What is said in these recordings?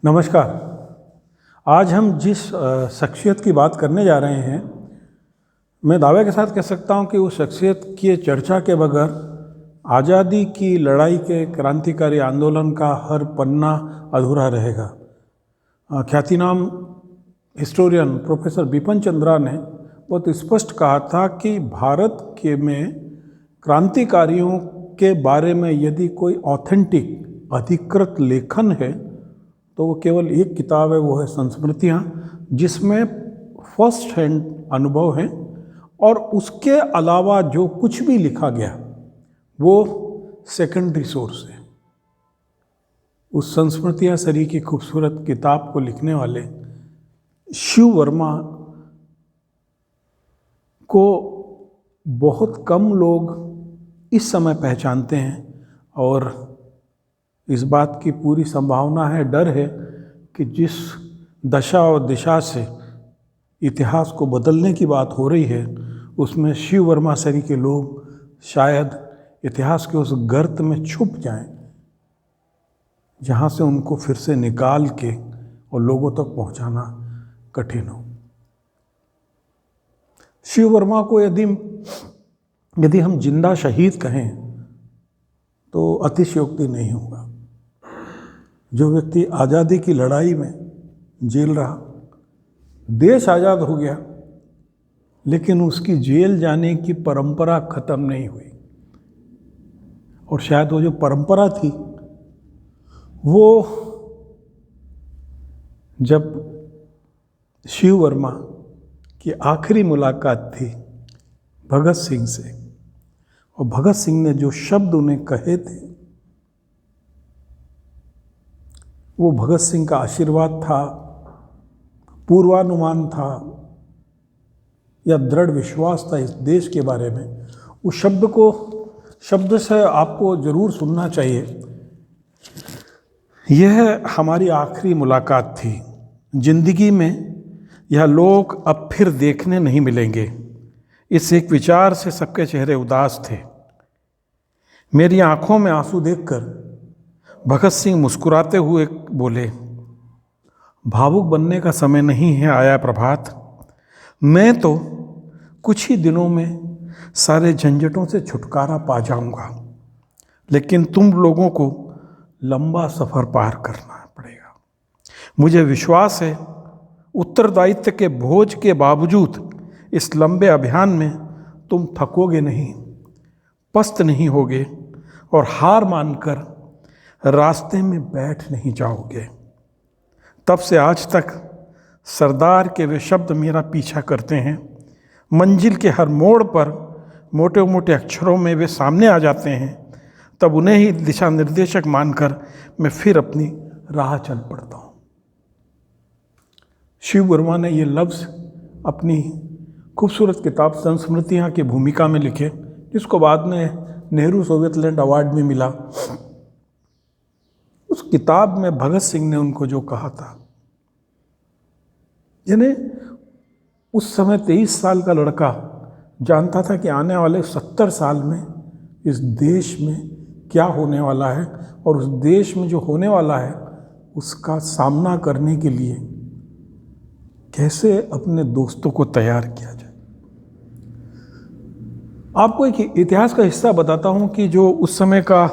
नमस्कार। आज हम जिस शख्सियत की बात करने जा रहे हैं, मैं दावे के साथ कह सकता हूं कि उस शख्सियत की चर्चा के बगैर आज़ादी की लड़ाई के क्रांतिकारी आंदोलन का हर पन्ना अधूरा रहेगा। ख्यातिनाम हिस्टोरियन प्रोफेसर बिपिन चंद्रा ने बहुत स्पष्ट कहा था कि भारत के में क्रांतिकारियों के बारे में यदि कोई ऑथेंटिक अधिकृत लेखन है तो वो केवल एक किताब है, वो है संस्मृतियाँ, जिसमें फर्स्ट हैंड अनुभव है और उसके अलावा जो कुछ भी लिखा गया वो सेकेंडरी सोर्स है। उस संस्मृतियाँ सरी की खूबसूरत किताब को लिखने वाले शिव वर्मा को बहुत कम लोग इस समय पहचानते हैं और इस बात की पूरी संभावना है, डर है कि जिस दशा और दिशा से इतिहास को बदलने की बात हो रही है उसमें शिव वर्मा सरी के लोग शायद इतिहास के उस गर्त में छुप जाएं जहाँ से उनको फिर से निकाल के और लोगों तक पहुँचाना कठिन हो। शिव वर्मा को यदि हम जिंदा शहीद कहें तो अतिशयोक्ति नहीं होगा। जो व्यक्ति आज़ादी की लड़ाई में जेल रहा, देश आज़ाद हो गया, लेकिन उसकी जेल जाने की परंपरा खत्म नहीं हुई। और शायद वो जो परंपरा थी वो जब शिव वर्मा की आखिरी मुलाकात थी भगत सिंह से, और भगत सिंह ने जो शब्द उन्हें कहे थे वो भगत सिंह का आशीर्वाद था, पूर्वानुमान था या दृढ़ विश्वास था इस देश के बारे में। उस शब्द से आपको ज़रूर सुनना चाहिए। यह हमारी आखिरी मुलाकात थी, जिंदगी में यह लोग अब फिर देखने नहीं मिलेंगे। इस एक विचार से सबके चेहरे उदास थे। मेरी आंखों में आंसू देखकर भगत सिंह मुस्कुराते हुए बोले, भावुक बनने का समय नहीं है आया प्रभात। मैं तो कुछ ही दिनों में सारे झंझटों से छुटकारा पा जाऊंगा, लेकिन तुम लोगों को लंबा सफ़र पार करना पड़ेगा। मुझे विश्वास है उत्तरदायित्व के बोझ के बावजूद इस लंबे अभियान में तुम थकोगे नहीं, पस्त नहीं होगे और हार मानकर रास्ते में बैठ नहीं जाओगे। तब से आज तक सरदार के वे शब्द मेरा पीछा करते हैं। मंजिल के हर मोड़ पर मोटे मोटे अक्षरों में वे सामने आ जाते हैं। तब उन्हें ही दिशा निर्देशक मानकर मैं फिर अपनी राह चल पड़ता हूँ। शिव वर्मा ने ये लफ्ज़ अपनी खूबसूरत किताब संस्मृतियाँ की भूमिका में लिखे, जिसको बाद में नेहरू सोवियत अवार्ड में मिला। उस किताब में भगत सिंह ने उनको जो कहा था, जिन्हें उस समय 23 साल का लड़का जानता था कि आने वाले 70 साल में इस देश में क्या होने वाला है और उस देश में जो होने वाला है उसका सामना करने के लिए कैसे अपने दोस्तों को तैयार किया जाए। आपको एक इतिहास का हिस्सा बताता हूँ कि जो उस समय का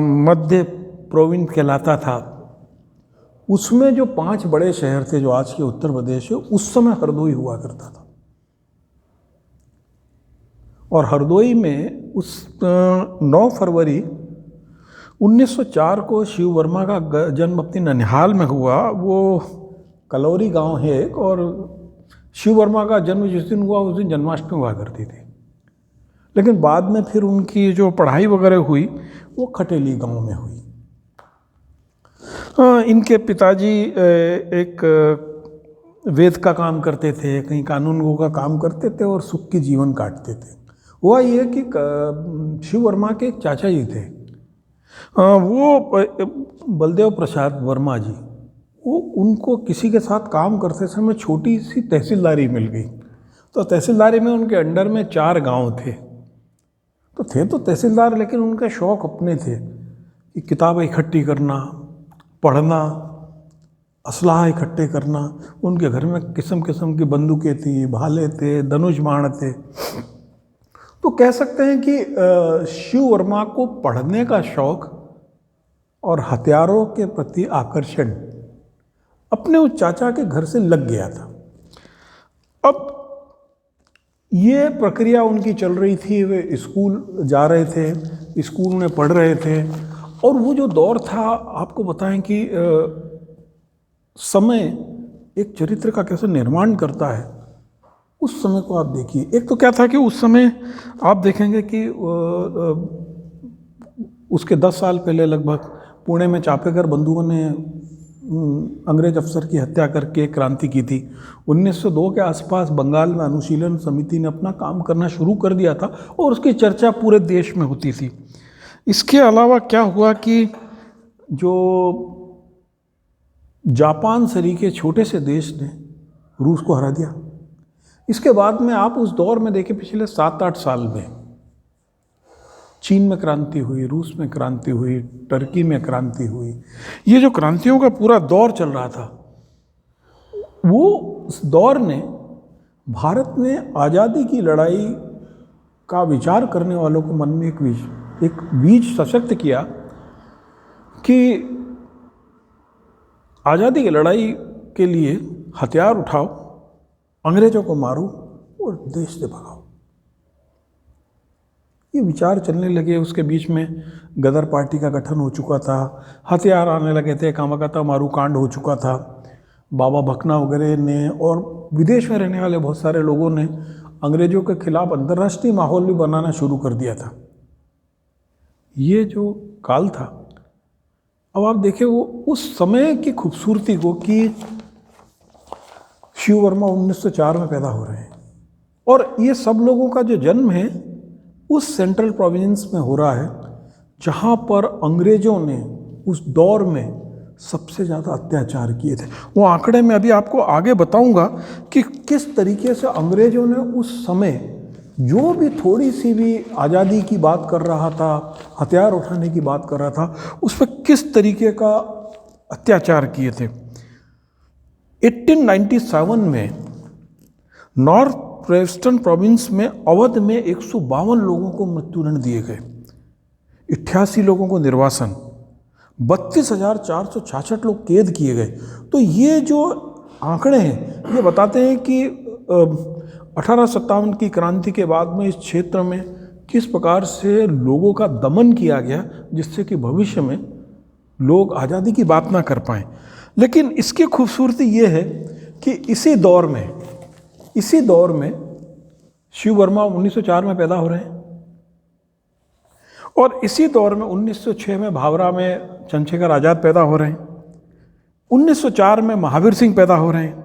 मध्य प्रोविंस कहलाता था, उसमें जो 5 बड़े शहर थे जो आज के उत्तर प्रदेश है, उस समय हरदोई हुआ करता था। और हरदोई में उस 9 फरवरी 1904 को शिव वर्मा का जन्म अपनी ननिहाल में हुआ। वो कलौरी गांव है एक, और शिव वर्मा का जन्म जिस दिन हुआ उस दिन जन्माष्टमी हुआ करती थी। लेकिन बाद में फिर उनकी जो पढ़ाई वगैरह हुई वो खटेली गांव में हुई। इनके पिताजी एक वेद का काम करते थे, कहीं कानून का काम करते थे और सुख की जीवन काटते थे। हुआ ये कि शिव वर्मा के एक चाचा जी थे, वो बलदेव प्रसाद वर्मा जी, वो उनको किसी के साथ काम करते समय छोटी सी तहसीलदारी मिल गई। तो तहसीलदारी में उनके अंडर में 4 गांव थे। तो तहसीलदार, लेकिन उनके शौक़ अपने थे कि किताबें इकट्ठी करना, पढ़ना, असलाह इकट्ठे करना। उनके घर में किस्म किस्म की बंदूकें थी, भाले थे, धनुष बाण थे। तो कह सकते हैं कि शिव वर्मा को पढ़ने का शौक और हथियारों के प्रति आकर्षण अपने उस चाचा के घर से लग गया था। अब ये प्रक्रिया उनकी चल रही थी, वे स्कूल जा रहे थे, स्कूल में पढ़ रहे थे, और वो जो दौर था, आपको बताएं कि समय एक चरित्र का कैसे निर्माण करता है। उस समय को आप देखिए। एक तो क्या था कि उस समय आप देखेंगे कि उसके 10 साल पहले लगभग पुणे में चापेकर बंधुओं ने अंग्रेज अफसर की हत्या करके क्रांति की थी। 1902 के आसपास बंगाल में अनुशीलन समिति ने अपना काम करना शुरू कर दिया था और उसकी चर्चा पूरे देश में होती थी। इसके अलावा क्या हुआ कि जो जापान सरीखे छोटे से देश ने रूस को हरा दिया। इसके बाद में आप उस दौर में देखें, पिछले 7-8 साल में चीन में क्रांति हुई, रूस में क्रांति हुई, टर्की में क्रांति हुई। ये जो क्रांतियों का पूरा दौर चल रहा था, वो उस दौर ने भारत में आज़ादी की लड़ाई का विचार करने वालों को मन में एक बीज सशक्त किया कि आज़ादी की लड़ाई के लिए हथियार उठाओ, अंग्रेजों को मारो और देश से भगाओ। ये विचार चलने लगे। उसके बीच में गदर पार्टी का गठन हो चुका था, हथियार आने लगे थे, कामाकता मारू कांड हो चुका था। बाबा भकना वगैरह ने और विदेश में रहने वाले बहुत सारे लोगों ने अंग्रेजों के खिलाफ अंतर्राष्ट्रीय माहौल भी बनाना शुरू कर दिया था। ये जो काल था, अब आप देखें वो उस समय की खूबसूरती को कि शिव वर्मा 1904 में पैदा हो रहे हैं और ये सब लोगों का जो जन्म है उस सेंट्रल प्रोविंस में हो रहा है जहाँ पर अंग्रेजों ने उस दौर में सबसे ज़्यादा अत्याचार किए थे। वो आंकड़े में अभी आपको आगे बताऊंगा कि किस तरीके से अंग्रेजों ने उस समय जो भी थोड़ी सी भी आज़ादी की बात कर रहा था, हथियार उठाने की बात कर रहा था, उस पर किस तरीके का अत्याचार किए थे। 1897 में नॉर्थ वेस्टर्न प्रोविंस में अवध में 152 लोगों को मृत्युदंड दिए गए, 88 लोगों को निर्वासन, 32,466 लोग कैद किए गए। तो ये जो आंकड़े हैं ये बताते हैं कि 1857 की क्रांति के बाद में इस क्षेत्र में किस प्रकार से लोगों का दमन किया गया, जिससे कि भविष्य में लोग आज़ादी की बात ना कर पाएँ। लेकिन इसकी खूबसूरती ये है कि इसी दौर में शिव वर्मा 1904 में पैदा हो रहे हैं और इसी दौर में 1906 में भावरा में चंद्रशेखर आज़ाद पैदा हो रहे हैं, 1904 में महावीर सिंह पैदा हो रहे हैं,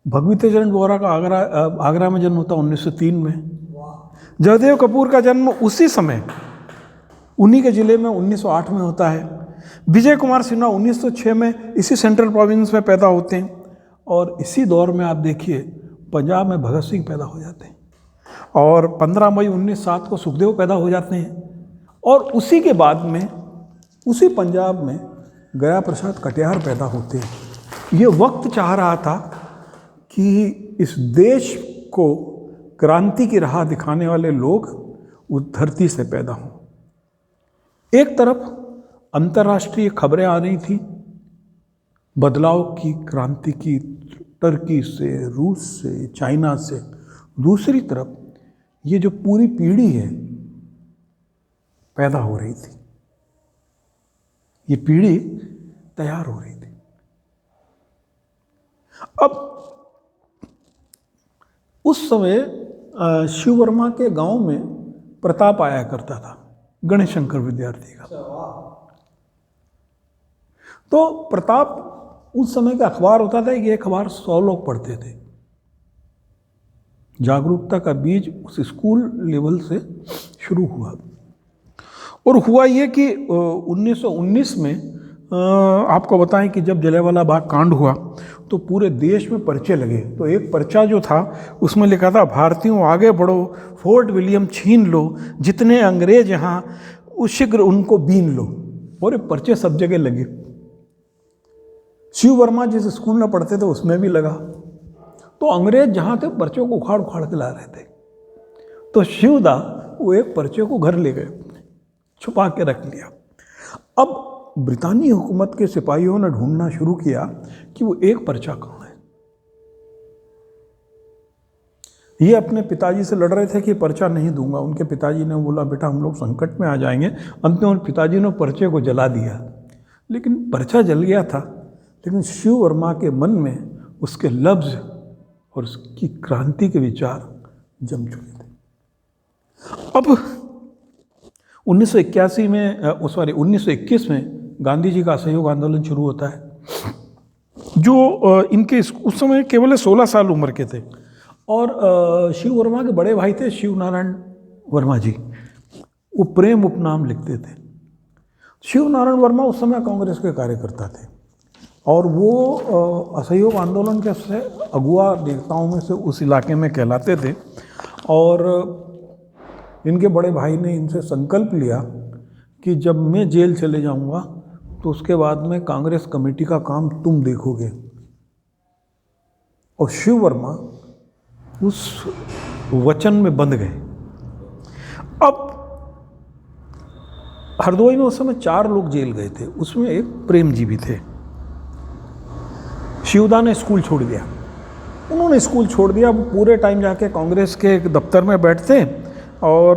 भगवती चरण बोहरा का आगरा में जन्म होता 1903 में, जयदेव कपूर का जन्म उसी समय उन्हीं के ज़िले में 1908 में होता है, विजय कुमार सिन्हा 1906 में इसी सेंट्रल प्रोविंस में पैदा होते हैं और इसी दौर में आप देखिए पंजाब में भगत सिंह पैदा हो जाते हैं और 15 मई 1907 को सुखदेव पैदा हो जाते हैं और उसी के बाद में उसी पंजाब में गया प्रसाद कटियार पैदा होते हैं। ये वक्त चाह रहा था कि इस देश को क्रांति की राह दिखाने वाले लोग उस धरती से पैदा हों। एक तरफ अंतर्राष्ट्रीय खबरें आ रही थी बदलाव की, क्रांति की, टर्की से, रूस से, चाइना से। दूसरी तरफ ये जो पूरी पीढ़ी है पैदा हो रही थी, ये पीढ़ी तैयार हो रही थी। अब उस समय शिव वर्मा के गांव में प्रताप आया करता था, गणेश शंकर विद्यार्थी का। तो प्रताप उस समय का अखबार होता था कि एक अखबार 100 लोग पढ़ते थे। जागरूकता का बीज उस स्कूल लेवल से शुरू हुआ और हुआ ये कि 1919 में आपको बताएं कि जब जलियांवाला बाग कांड हुआ तो पूरे देश में पर्चे लगे। तो एक पर्चा जो था उसमें लिखा था, भारतीयों आगे बढ़ो, फोर्ट विलियम छीन लो, जितने अंग्रेज यहाँ उस शीघ्र उनको बीन लो। और ये पर्चे सब जगह लगे। शिव वर्मा जिस स्कूल में पढ़ते थे उसमें भी लगा। तो अंग्रेज जहाँ थे पर्चों को उखाड़ उखाड़ के ला रहे थे। तो शिवदा वो एक पर्चे को घर ले गए, छुपा के रख लिया। अब ब्रितानी हुकूमत के सिपाहियों ने ढूंढना शुरू किया कि वो एक पर्चा कहाँ है। ये अपने पिताजी से लड़ रहे थे कि पर्चा नहीं दूंगा। उनके पिताजी ने बोला बेटा हम लोग संकट में आ जाएंगे। अंत में उन पिताजी ने पर्चे को जला दिया। लेकिन पर्चा जल गया था, लेकिन शिव वर्मा के मन में उसके लफ्ज और उसकी क्रांति के विचार जम चुके थे। अब 1921 में गांधी जी का असहयोग आंदोलन शुरू होता है, जो इनके उस समय केवल 16 साल उम्र के थे। और शिव वर्मा के बड़े भाई थे शिव नारायण वर्मा जी, वो प्रेम उपनाम लिखते थे। शिव नारायण वर्मा उस समय कांग्रेस के कार्यकर्ता थे और वो असहयोग आंदोलन के से अगुआ नेताओं में से उस इलाके में कहलाते थे। और इनके बड़े भाई ने इनसे संकल्प लिया कि जब मैं जेल चले जाऊंगा तो उसके बाद में कांग्रेस कमेटी का काम तुम देखोगे। और शिव वर्मा उस वचन में बंध गए। अब हरदोई में उस समय 4 लोग जेल गए थे, उसमें एक प्रेम जी भी थे। शिवदा ने स्कूल छोड़ दिया। उन्होंने स्कूल छोड़ दिया, पूरे टाइम जाके कांग्रेस के एक दफ्तर में बैठते। और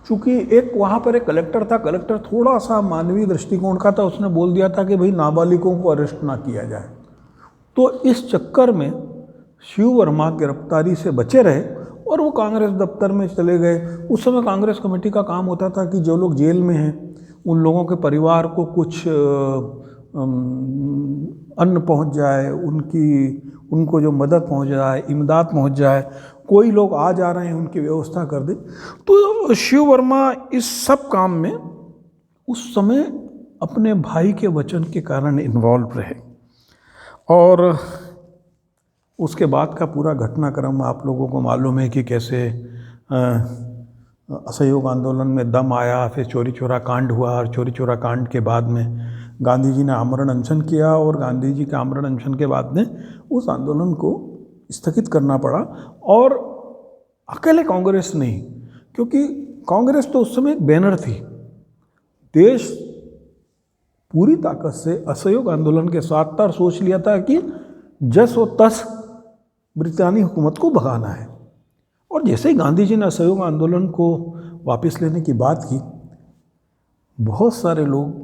चूँकि एक वहाँ पर एक कलेक्टर था, कलेक्टर थोड़ा सा मानवीय दृष्टिकोण का था, उसने बोल दिया था कि भाई नाबालिगों को अरेस्ट ना किया जाए। तो इस चक्कर में शिव वर्मा गिरफ्तारी से बचे रहे और वो कांग्रेस दफ्तर में चले गए। उस समय कांग्रेस कमेटी का काम होता था कि जो लोग जेल में हैं उन लोगों के परिवार को कुछ अन्न पहुंच जाए, उनको जो मदद पहुंच जाए, इमदाद पहुंच जाए, कोई लोग आ जा रहे हैं उनकी व्यवस्था कर दे। तो शिव वर्मा इस सब काम में उस समय अपने भाई के वचन के कारण इन्वॉल्व रहे। और उसके बाद का पूरा घटनाक्रम आप लोगों को मालूम है कि कैसे असहयोग आंदोलन में दम आया, फिर चोरी चोरा कांड हुआ। और चोरी चोरा कांड के बाद में गांधी जी ने आमरण अनशन किया और गांधी जी के आमरण अनशन के बाद में उस आंदोलन को स्थगित करना पड़ा। और अकेले कांग्रेस नहीं, क्योंकि कांग्रेस तो उस समय एक बैनर थी। देश पूरी ताकत से असहयोग आंदोलन के साथ था और सोच लिया था कि जस व तस ब्रितानी हुकूमत को भगाना है। और जैसे ही गांधी जी ने असहयोग आंदोलन को वापस लेने की बात की, बहुत सारे लोग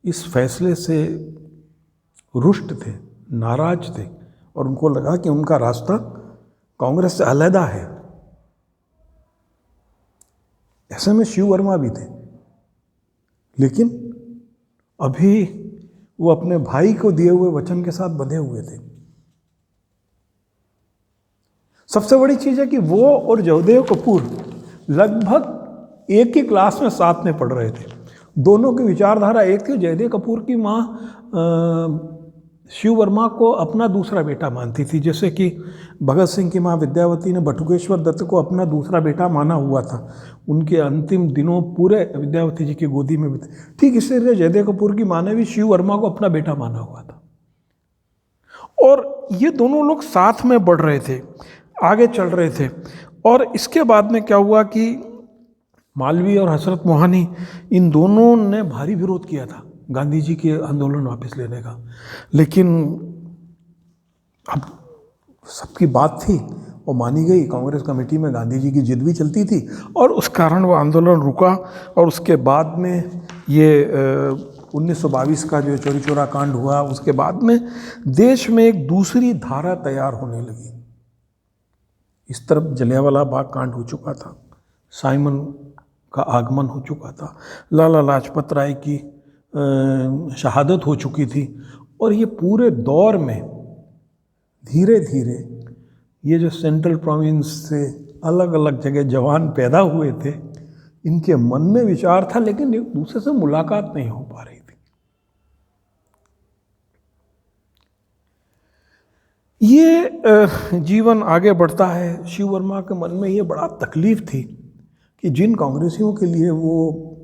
इस फैसले से रुष्ट थे, नाराज थे और उनको लगा कि उनका रास्ता कांग्रेस से अलहदा है। ऐसे में शिव वर्मा भी थे, लेकिन अभी वो अपने भाई को दिए हुए वचन के साथ बंधे हुए थे। सबसे बड़ी चीज़ है कि वो और जयदेव कपूर लगभग एक ही क्लास में साथ में पढ़ रहे थे। दोनों की विचारधारा एक थी। जयदेव कपूर की माँ शिव वर्मा को अपना दूसरा बेटा मानती थी, जैसे कि भगत सिंह की माँ विद्यावती ने बटुकेश्वर दत्त को अपना दूसरा बेटा माना हुआ था। उनके अंतिम दिनों पूरे विद्यावती जी की गोदी में बीते। ठीक इसी तरह जयदेव कपूर की माँ ने भी शिव वर्मा को अपना बेटा माना हुआ था। और ये दोनों लोग साथ में बढ़ रहे थे, आगे चल रहे थे। और इसके बाद में क्या हुआ कि मालवीय और हसरत मोहानी, इन दोनों ने भारी विरोध किया था गांधी जी के आंदोलन वापस लेने का। लेकिन अब सबकी बात थी और मानी गई। कांग्रेस कमेटी में गांधी जी की जिद भी चलती थी और उस कारण वो आंदोलन रुका। और उसके बाद में ये 1922 का जो चोरी चोरा कांड हुआ, उसके बाद में देश में एक दूसरी धारा तैयार होने लगी। इस तरफ जलियांवाला बाग कांड हो चुका था, साइमन का आगमन हो चुका था, लाला लाजपत राय की शहादत हो चुकी थी। और ये पूरे दौर में धीरे धीरे ये जो सेंट्रल प्रोविंस से अलग अलग जगह जवान पैदा हुए थे, इनके मन में विचार था, लेकिन एक दूसरे से मुलाकात नहीं हो पा रही थी। ये जीवन आगे बढ़ता है। शिव वर्मा के मन में ये बड़ा तकलीफ थी कि जिन कांग्रेसियों के लिए वो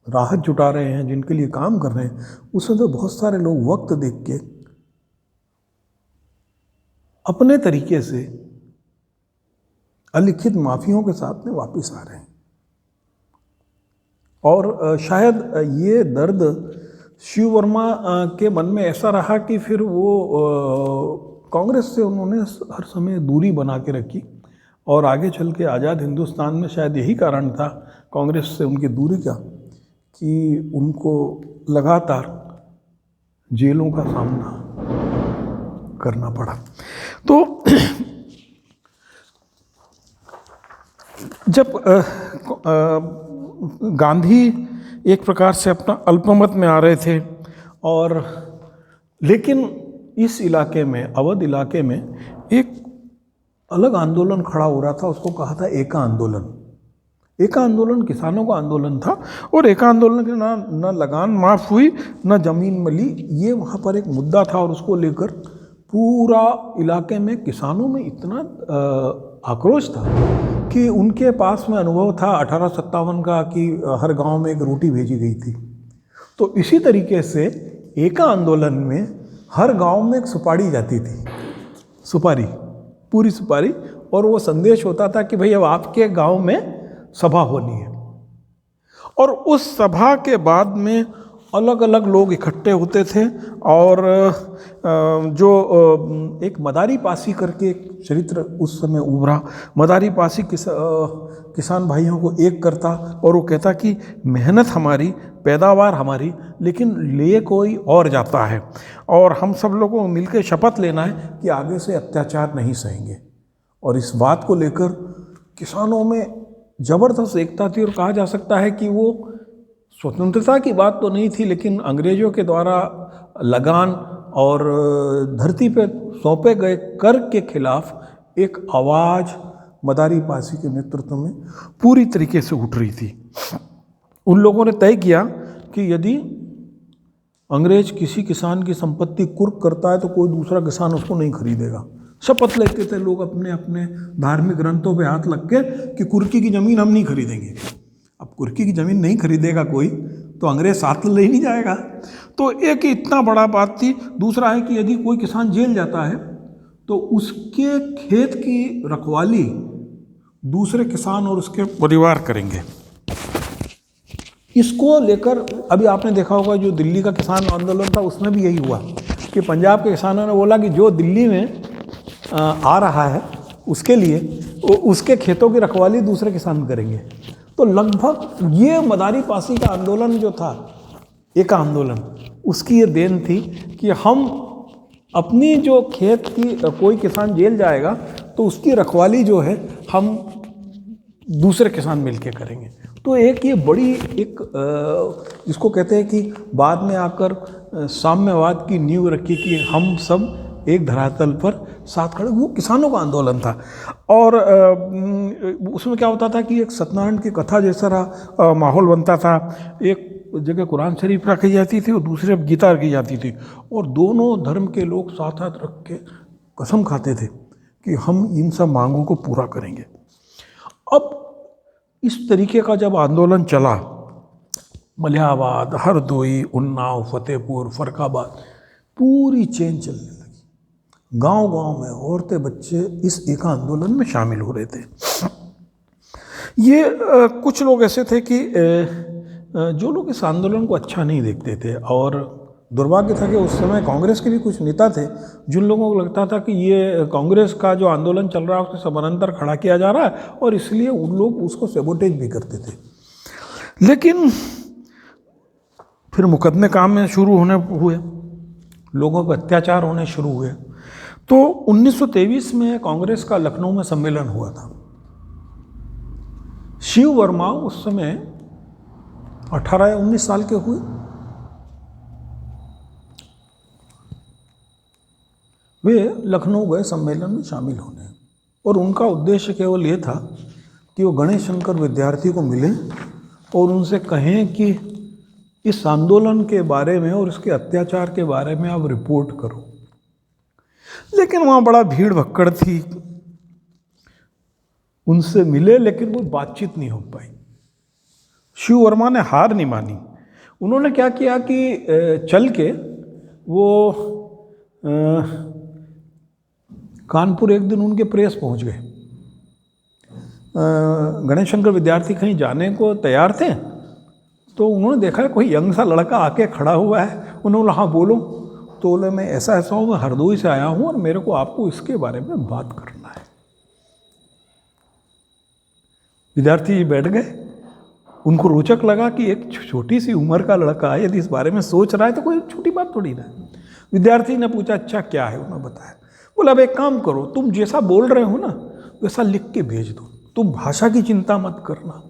राहत जुटा रहे हैं, जिनके लिए काम कर रहे हैं, उसमें तो बहुत सारे लोग वक्त देख के अपने तरीके से अलिखित माफियों के साथ में वापस आ रहे हैं। और शायद ये दर्द शिव वर्मा के मन में ऐसा रहा कि फिर वो कांग्रेस से उन्होंने हर समय दूरी बना के रखी, और आगे चल के आज़ाद हिंदुस्तान में शायद यही कारण था कांग्रेस से उनकी दूरी का, कि उनको लगातार जेलों का सामना करना पड़ा। तो जब गांधी एक प्रकार से अपना अल्पमत में आ रहे थे, और लेकिन इस इलाके में, अवध इलाके में एक अलग आंदोलन खड़ा हो रहा था, उसको कहा था एका आंदोलन। एका आंदोलन किसानों का आंदोलन था, और एका आंदोलन के ना लगान माफ़ हुई, ना ज़मीन मिली, ये वहाँ पर एक मुद्दा था। और उसको लेकर पूरा इलाके में किसानों में इतना आक्रोश था कि उनके पास में अनुभव था 1857 का कि हर गांव में एक रोटी भेजी गई थी। तो इसी तरीके से एका आंदोलन में हर गांव में एक सुपारी जाती थी, सुपारी, पूरी सुपारी, और वो संदेश होता था कि भाई अब आपके गांव में सभा होनी है। और उस सभा के बाद में अलग अलग लोग इकट्ठे होते थे, और जो एक मदारी पासी करके एक चरित्र उस समय उभरा। मदारी पासी किसान भाइयों को एक करता, और वो कहता कि मेहनत हमारी, पैदावार हमारी, लेकिन ले कोई और जाता है, और हम सब लोगों को मिलकर शपथ लेना है कि आगे से अत्याचार नहीं सहेंगे। और इस बात को लेकर किसानों में ज़बरदस्त एकता थी, और कहा जा सकता है कि वो स्वतंत्रता की बात तो नहीं थी, लेकिन अंग्रेज़ों के द्वारा लगान और धरती पे सौंपे गए कर के खिलाफ एक आवाज़ मदारी पासी के नेतृत्व में पूरी तरीके से उठ रही थी। उन लोगों ने तय किया कि यदि अंग्रेज किसी किसान की संपत्ति कुर्क करता है तो कोई दूसरा किसान उसको नहीं खरीदेगा। शपथ लेते थे लोग अपने अपने धार्मिक ग्रंथों पे हाथ लग के कि कुर्की की ज़मीन हम नहीं खरीदेंगे। अब कुर्की की ज़मीन नहीं खरीदेगा कोई तो अंग्रेज साथ ले ही नहीं जाएगा। तो एक इतना बड़ा बात थी। दूसरा है कि यदि कोई किसान जेल जाता है तो उसके खेत की रखवाली दूसरे किसान और उसके परिवार करेंगे। इसको लेकर अभी आपने देखा होगा जो दिल्ली का किसान आंदोलन था उसमें भी यही हुआ कि पंजाब के किसानों ने बोला कि जो दिल्ली में आ रहा है उसके लिए उसके खेतों की रखवाली दूसरे किसान करेंगे। तो लगभग ये मदारी पासी का आंदोलन जो था, एक आंदोलन, उसकी ये देन थी कि हम अपनी जो खेत की कोई किसान जेल जाएगा तो उसकी रखवाली जो है हम दूसरे किसान मिलके करेंगे। तो एक ये बड़ी एक इसको कहते हैं कि बाद में आकर साम्यवाद की नींव रखी कि हम सब एक धरातल पर साथ खड़े। वो किसानों का आंदोलन था। और उसमें क्या होता था कि एक सत्यनारायण की कथा जैसा रहा माहौल बनता था। एक जगह कुरान शरीफ रखी जाती थी और दूसरे गीता रखी जाती थी, और दोनों धर्म के लोग साथ हाथ रख के कसम खाते थे कि हम इन सब मांगों को पूरा करेंगे। अब इस तरीके का जब आंदोलन चला, मलिहाबाद, हरदोई, उन्नाव, फतेहपुर, फर्रुखाबाद, पूरी चेन चलने लगी। गांव-गांव में औरतें, बच्चे इस एक आंदोलन में शामिल हो रहे थे। ये कुछ लोग ऐसे थे कि जो लोग इस आंदोलन को अच्छा नहीं देखते थे, और दुर्भाग्य था कि उस समय कांग्रेस के भी कुछ नेता थे जिन लोगों को लगता था कि ये कांग्रेस का जो आंदोलन चल रहा है उसके समानांतर खड़ा किया जा रहा है, और इसलिए उन लोग उसको सैबोटेज भी करते थे। लेकिन फिर मुकदमे काम में शुरू होने हुए, लोगों पर अत्याचार होने शुरू हुए। तो 1923 में कांग्रेस का लखनऊ में सम्मेलन हुआ था। शिव वर्मा उस समय 18 या 19 साल के हुए। वे लखनऊ गए सम्मेलन में शामिल होने, और उनका उद्देश्य केवल ये था कि वो गणेश शंकर विद्यार्थी को मिलें और उनसे कहें कि इस आंदोलन के बारे में और इसके अत्याचार के बारे में आप रिपोर्ट करो। लेकिन वहाँ बड़ा भीड़ भक्कड़ थी, उनसे मिले लेकिन वो बातचीत नहीं हो पाई। शिव वर्मा ने हार नहीं मानी। उन्होंने क्या किया कि चल के वो कानपुर एक दिन उनके प्रेस पहुंच गए। गणेश शंकर विद्यार्थी कहीं जाने को तैयार थे, तो उन्होंने देखा कोई यंग सा लड़का आके खड़ा हुआ है। उन्होंने बोला हाँ बोलो। तो बोले मैं ऐसा ऐसा हूँ, मैं हरदोई से आया हूँ और मेरे को आपको इसके बारे में बात करना है। विद्यार्थी जी बैठ गए। उनको रोचक लगा कि एक छोटी सी उम्र का लड़का यदि इस बारे में सोच रहा है तो कोई छोटी बात थोड़ी ना। विद्यार्थी ने पूछा अच्छा क्या है, उन्होंने बताया। बोला अब एक काम करो, तुम जैसा बोल रहे हो ना वैसा लिख के भेज दो, तुम भाषा की चिंता मत करना,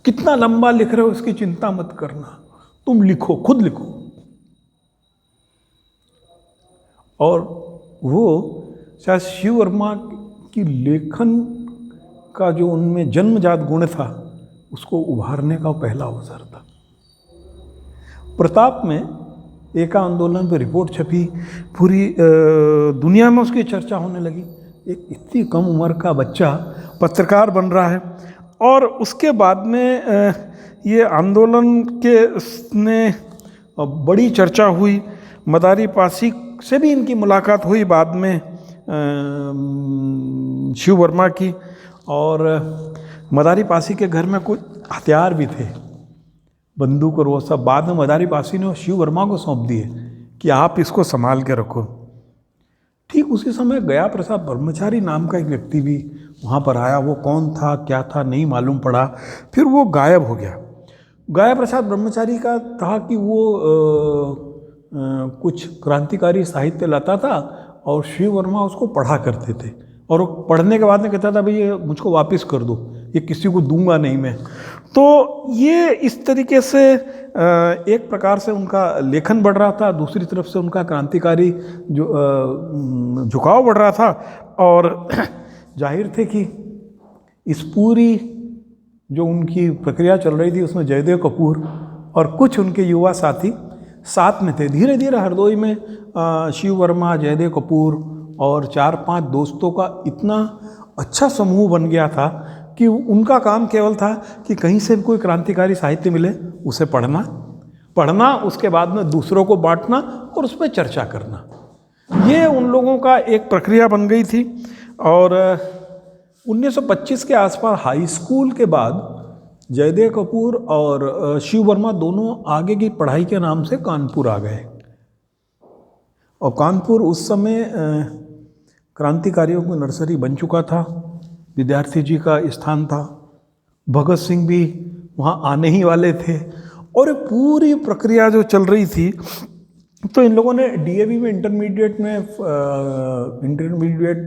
कितना लंबा लिख रहे हो इसकी चिंता मत करना, तुम लिखो, खुद लिखो। और वो शायद शिव वर्मा की लेखन का जो उनमें जन्मजात गुण था उसको उभारने का पहला अवसर था। प्रताप में एका आंदोलन पर रिपोर्ट छपी, पूरी दुनिया में उसकी चर्चा होने लगी। एक इतनी कम उम्र का बच्चा पत्रकार बन रहा है। और उसके बाद में ये आंदोलन के ने बड़ी चर्चा हुई। मदारी पासी से भी इनकी मुलाकात हुई बाद में शिव वर्मा की। और मदारी पासी के घर में कुछ हथियार भी थे, बंदूक और वो सब। बाद में मदारी पासी ने शिव वर्मा को सौंप दिए कि आप इसको संभाल के रखो। ठीक उसी समय गया प्रसाद ब्रह्मचारी नाम का एक व्यक्ति भी वहाँ पर आया। वो कौन था क्या था नहीं मालूम पड़ा, फिर वो गायब हो गया। गया प्रसाद ब्रह्मचारी का था कि वो कुछ क्रांतिकारी साहित्य लाता था और शिव वर्मा उसको पढ़ा करते थे। और वो पढ़ने के बाद में कहता था भाई ये मुझको वापस कर दो, ये किसी को दूंगा नहीं मैं। तो ये इस तरीके से एक प्रकार से उनका लेखन बढ़ रहा था, दूसरी तरफ से उनका क्रांतिकारी जो झुकाव बढ़ रहा था। और जाहिर थे कि इस पूरी जो उनकी प्रक्रिया चल रही थी उसमें जयदेव कपूर और कुछ उनके युवा साथी साथ में थे। धीरे धीरे हरदोई में शिव वर्मा, जयदेव कपूर और 4-5 दोस्तों का इतना अच्छा समूह बन गया था कि उनका काम केवल था कि कहीं से भी कोई क्रांतिकारी साहित्य मिले उसे पढ़ना, उसके बाद में दूसरों को बांटना और उस पर चर्चा करना। ये उन लोगों का एक प्रक्रिया बन गई थी। और 1925 के आसपास हाई स्कूल के बाद जयदेव कपूर और शिव वर्मा दोनों आगे की पढ़ाई के नाम से कानपुर आ गए। और कानपुर उस समय क्रांतिकारियों की नर्सरी बन चुका था, विद्यार्थी जी का स्थान था। भगत सिंह भी वहाँ आने ही वाले थे। और ये पूरी प्रक्रिया जो चल रही थी, तो इन लोगों ने डीएवी में इंटरमीडिएट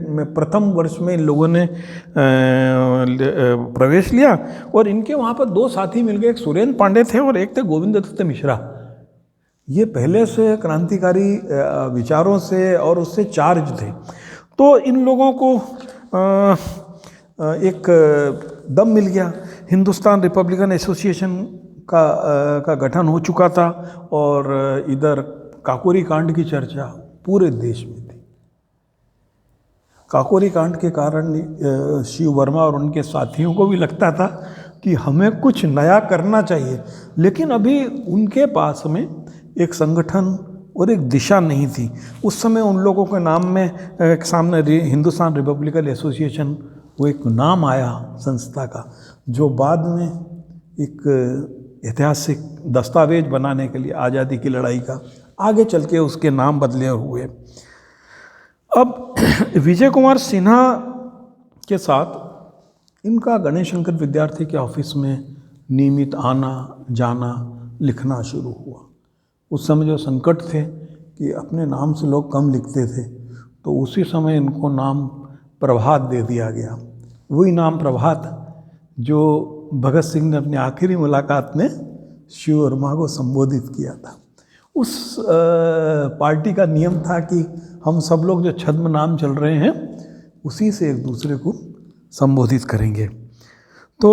में प्रथम वर्ष में इन लोगों ने प्रवेश लिया। और इनके वहाँ पर 2 साथी मिल गए, एक सुरेंद्र पांडे थे और एक थे गोविंद दत्त मिश्रा। ये पहले से क्रांतिकारी विचारों से और उससे चार्ज थे। तो इन लोगों को एक दम मिल गया। हिंदुस्तान रिपब्लिकन एसोसिएशन का गठन हो चुका था और इधर काकोरी कांड की चर्चा पूरे देश में थी। काकोरी कांड के कारण शिव वर्मा और उनके साथियों को भी लगता था कि हमें कुछ नया करना चाहिए, लेकिन अभी उनके पास में एक संगठन और एक दिशा नहीं थी। उस समय उन लोगों के नाम में एक सामने हिंदुस्तान रिपब्लिकन एसोसिएशन, वो एक नाम आया संस्था का, जो बाद में एक ऐतिहासिक दस्तावेज बनाने के लिए आज़ादी की लड़ाई का आगे चल के उसके नाम बदले हुए। अब विजय कुमार सिन्हा के साथ इनका गणेश शंकर विद्यार्थी के ऑफिस में नियमित आना जाना, लिखना शुरू हुआ। उस समय जो संकट थे कि अपने नाम से लोग कम लिखते थे, तो उसी समय इनको नाम प्रभात दे दिया गया। वही नाम प्रभात जो भगत सिंह ने अपनी आखिरी मुलाकात में शिव वर्मा को संबोधित किया था। उस पार्टी का नियम था कि हम सब लोग जो छद्म नाम चल रहे हैं उसी से एक दूसरे को संबोधित करेंगे। तो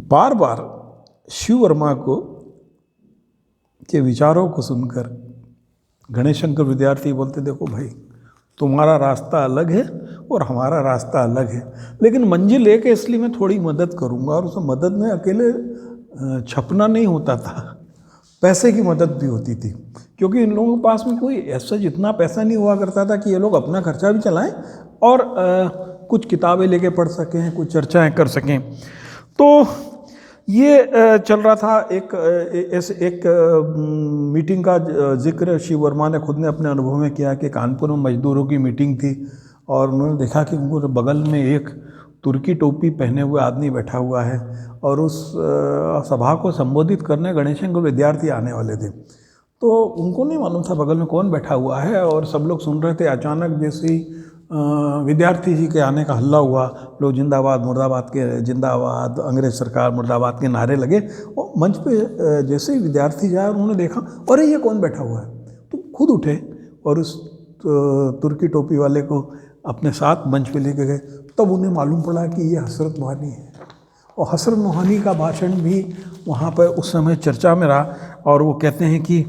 बार बार शिव वर्मा को के विचारों को सुनकर गणेश शंकर विद्यार्थी बोलते, देखो भाई तुम्हारा रास्ता अलग है और हमारा रास्ता अलग है, लेकिन मंजिल एक है, इसलिए मैं थोड़ी मदद करूँगा। और उस मदद में अकेले छपना नहीं होता था, पैसे की मदद भी होती थी, क्योंकि इन लोगों के पास में कोई ऐसा जितना पैसा नहीं हुआ करता था कि ये लोग अपना खर्चा भी चलाएं और कुछ किताबें लेके पढ़ सकें, कुछ चर्चाएं कर सकें। तो ये चल रहा था। एक मीटिंग का जिक्र शिव वर्मा ने खुद ने अपने अनुभव में किया कि कानपुर में मजदूरों की मीटिंग थी और उन्होंने देखा कि उनको बगल में एक तुर्की टोपी पहने हुए आदमी बैठा हुआ है और उस सभा को संबोधित करने गणेशन को विद्यार्थी आने वाले थे। तो उनको नहीं मालूम था बगल में कौन बैठा हुआ है और सब लोग सुन रहे थे। अचानक जैसे ही विद्यार्थी जी के आने का हल्ला हुआ, लोग जिंदाबाद मुर्दाबाद के, जिंदाबाद अंग्रेज सरकार मुर्दाबाद के नारे लगे। और मंच पे जैसे ही विद्यार्थी जाए उन्होंने देखा, अरे ये कौन बैठा हुआ है, तो खुद उठे और उस तुर्की टोपी वाले को अपने साथ मंच पे लेके गए। तब उन्हें मालूम पड़ा कि ये हसरत मोहानी है। और हसरत मोहानी का भाषण भी वहाँ पर उस समय चर्चा में रहा। और वो कहते हैं कि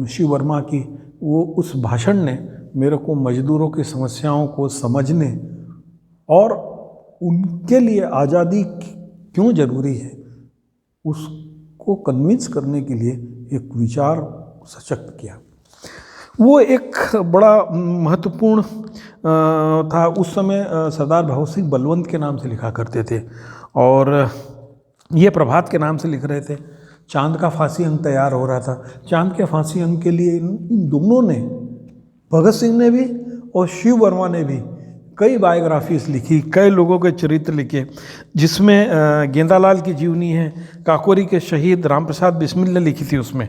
शिव वर्मा की वो उस भाषण ने मेरे को मजदूरों की समस्याओं को समझने और उनके लिए आज़ादी क्यों ज़रूरी है उसको कन्विंस करने के लिए एक विचार सशक्त किया। वो एक बड़ा महत्वपूर्ण था। उस समय सरदार भगत सिंह बलवंत के नाम से लिखा करते थे और ये प्रभात के नाम से लिख रहे थे। चांद का फांसी अंक तैयार हो रहा था। चांद के फांसी अंक के लिए इन दोनों ने, भगत सिंह ने भी और शिव वर्मा ने भी, कई बायोग्राफीज लिखी, कई लोगों के चरित्र लिखे, जिसमें गेंदालाल की जीवनी है, काकोरी के शहीद रामप्रसाद बिस्मिल ने लिखी थी उसमें,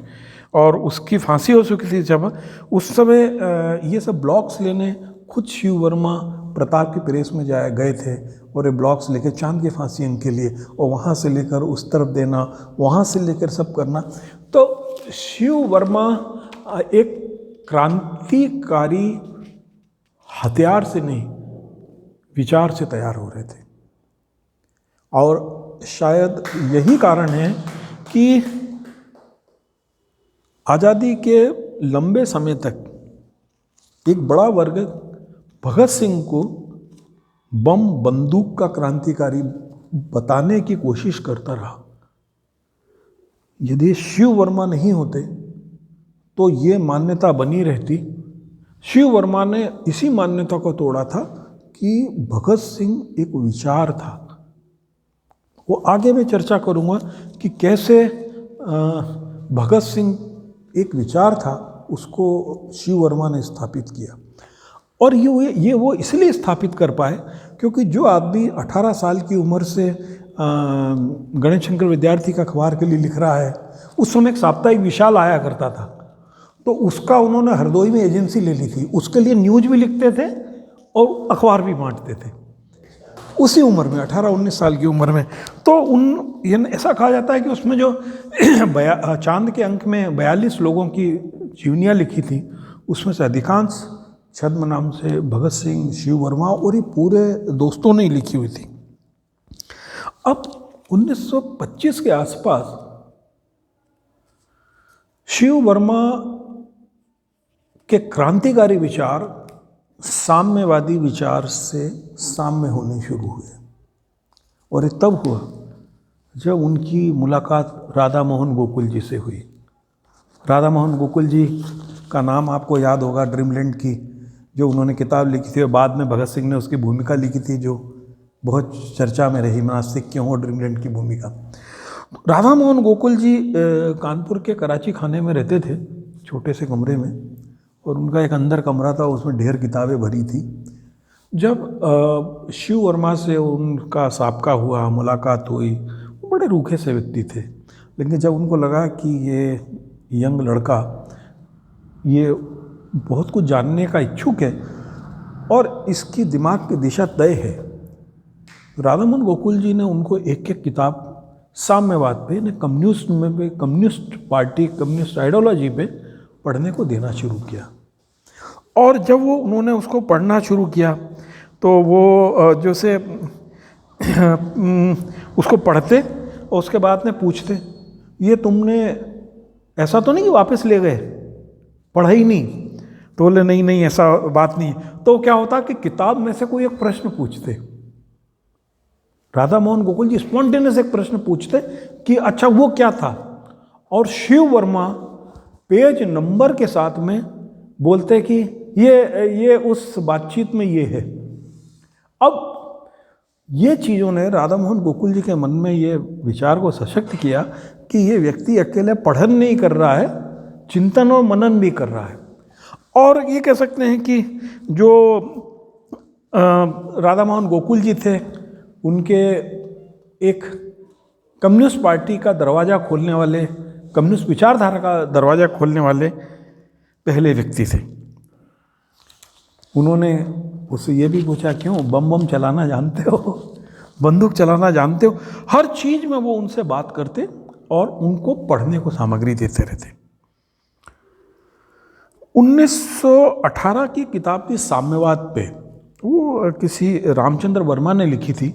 और उसकी फांसी हो चुकी थी जब। उस समय ये सब ब्लॉक्स लेने खुद शिव वर्मा प्रताप की प्रेस में गए थे और ये ब्लॉक्स लेकर चांद की फांसी अंक के लिए, और वहाँ से लेकर उस तरफ देना, वहाँ से लेकर सब करना। तो शिव वर्मा एक क्रांतिकारी हथियार से नहीं, विचार से तैयार हो रहे थे। और शायद यही कारण है कि आज़ादी के लंबे समय तक एक बड़ा वर्ग भगत सिंह को बम बंदूक का क्रांतिकारी बताने की कोशिश करता रहा। यदि शिव वर्मा नहीं होते तो ये मान्यता बनी रहती। शिव वर्मा ने इसी मान्यता को तोड़ा था कि भगत सिंह एक विचार था। वो आगे मैं चर्चा करूँगा कि कैसे भगत सिंह एक विचार था, उसको शिव वर्मा ने स्थापित किया। और ये वो इसलिए स्थापित कर पाए क्योंकि जो आदमी 18 साल की उम्र से गणेश शंकर विद्यार्थी का अखबार के लिए लिख रहा है, उस समय एक साप्ताहिक विशाल आया करता था, तो उसका उन्होंने हरदोई में एजेंसी ले ली थी। उसके लिए न्यूज भी लिखते थे और अखबार भी बांटते थे उसी उम्र में, 18-19 साल की उम्र में। तो ये ऐसा कहा जाता है कि उसमें जो चांद के अंक में 42 लोगों की जीवनियाँ लिखी थी, उसमें से अधिकांश छद्म नाम से भगत सिंह, शिव वर्मा और ये पूरे दोस्तों ने लिखी हुई थी। अब 1925 के आसपास शिव वर्मा के क्रांतिकारी विचार साम्यवादी विचार से साम्य होने शुरू हुए। और ये तब हुआ जब उनकी मुलाकात राधा मोहन गोकुल जी से हुई। राधा मोहन गोकुल जी का नाम आपको याद होगा, ड्रीमलैंड की जो उन्होंने किताब लिखी थी और बाद में भगत सिंह ने उसकी भूमिका लिखी थी जो बहुत चर्चा में रही, नास्तिक क्यों हो, ड्रीमलैंड की भूमिका। राधा मोहन गोकुल जी कानपुर के कराची खाने में रहते थे, छोटे से कमरे में, और उनका एक अंदर कमरा था, उसमें ढेर किताबें भरी थी। जब शिव वर्मा से उनका साबका हुआ, मुलाकात हुई, वो बड़े रूखे से व्यक्ति थे, लेकिन जब उनको लगा कि ये यंग लड़का ये बहुत कुछ जानने का इच्छुक है और इसकी दिमाग की दिशा तय है, राधा मोहन गोकुल जी ने उनको एक एक किताब साम्यवाद पे, कम्युनिस्ट पार्टी, कम्युनिस्ट आइडियोलॉजी पे पढ़ने को देना शुरू किया। और जब उन्होंने उसको पढ़ना शुरू किया तो वो जैसे उसको पढ़ते और उसके बाद में पूछते, ये तुमने ऐसा तो नहीं कि वापस ले गए, पढ़ा ही नहीं? तो बोले नहीं नहीं ऐसा बात नहीं। तो क्या होता कि किताब में से कोई एक प्रश्न पूछते, राधा मोहन गोकुल जी स्पॉन्टेनियस एक प्रश्न पूछते कि अच्छा वो क्या था, और शिव वर्मा पेज नंबर के साथ में बोलते कि ये उस बातचीत में ये है। अब ये चीज़ों ने राधा मोहन गोकुल जी के मन में ये विचार को सशक्त किया कि ये व्यक्ति अकेले पठन नहीं कर रहा है, चिंतन और मनन भी कर रहा है। और ये कह सकते हैं कि जो राधा मोहन गोकुल जी थे, उनके एक कम्युनिस्ट पार्टी का दरवाज़ा खोलने वाले, कम्युनिस्ट विचारधारा का दरवाज़ा खोलने वाले पहले व्यक्ति थे। उन्होंने उससे ये भी पूछा क्यों बम बम चलाना जानते हो, बंदूक चलाना जानते हो, हर चीज़ में वो उनसे बात करते और उनको पढ़ने को सामग्री देते रहते। 1918 की किताब थी साम्यवाद पे, वो किसी रामचंद्र वर्मा ने लिखी थी।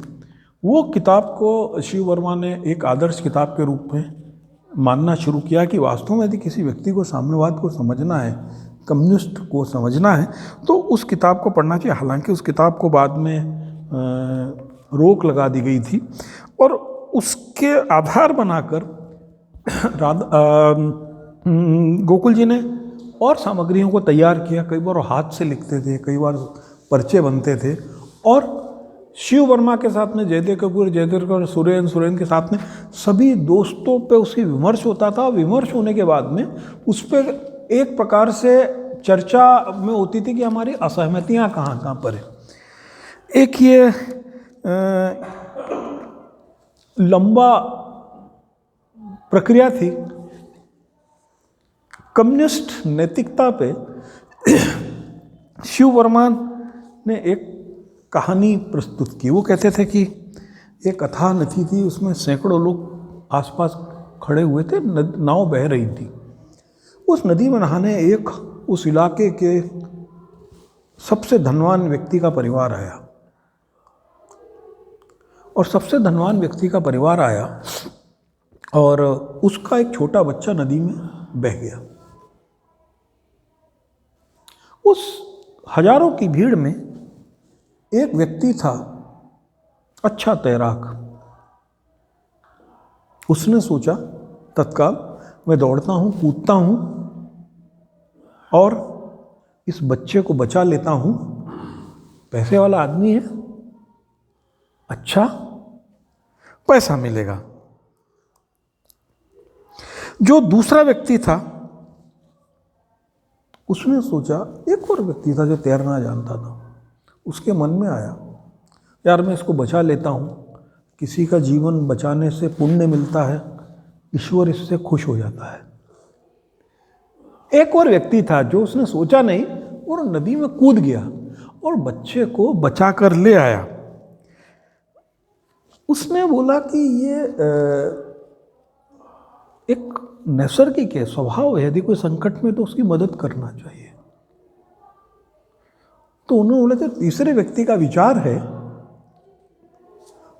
वो किताब को शिव वर्मा ने एक आदर्श किताब के रूप में मानना शुरू किया कि वास्तव में यदि किसी व्यक्ति को साम्यवाद को समझना है, कम्युनिस्ट को समझना है, तो उस किताब को पढ़ना चाहिए। हालांकि उस किताब को बाद में रोक लगा दी गई थी और उसके आधार बनाकर गोकुल जी ने और सामग्रियों को तैयार किया। कई बार हाथ से लिखते थे, कई बार पर्चे बनते थे, और शिव वर्मा के साथ में जयदेव कपूर, सुरेन के साथ में सभी दोस्तों पे उसकी विमर्श होता था। विमर्श होने के बाद में उस पर एक प्रकार से चर्चा में होती थी कि हमारी असहमतियाँ कहाँ पर है। एक ये लंबा प्रक्रिया थी कम्युनिस्ट नैतिकता पे। शिव वर्मा ने एक कहानी प्रस्तुत की। वो कहते थे कि एक अथाह नदी थी, उसमें सैकड़ों लोग आसपास खड़े हुए थे, नाव बह रही थी। उस नदी में नहाने एक उस इलाके के सबसे धनवान व्यक्ति का परिवार आया, और सबसे धनवान व्यक्ति का परिवार आया और उसका एक छोटा बच्चा नदी में बह गया। उस हजारों की भीड़ में एक व्यक्ति था, अच्छा तैराक। उसने सोचा तत्काल, मैं दौड़ता हूँ, कूदता हूँ और इस बच्चे को बचा लेता हूँ। पैसे वाला आदमी है, अच्छा पैसा मिलेगा। जो दूसरा व्यक्ति था उसने सोचा, एक और व्यक्ति था जो तैरना जानता था, उसके मन में आया यार मैं इसको बचा लेता हूँ, किसी का जीवन बचाने से पुण्य मिलता है, ईश्वर इससे खुश हो जाता है। एक और व्यक्ति था जो उसने सोचा नहीं और नदी में कूद गया और बच्चे को बचा कर ले आया। उसने बोला कि ये एक नैसर्गिक है, स्वभाव है, यदि कोई संकट में तो उसकी मदद करना चाहिए। तो उन्होंने बोला जो तीसरे व्यक्ति का विचार है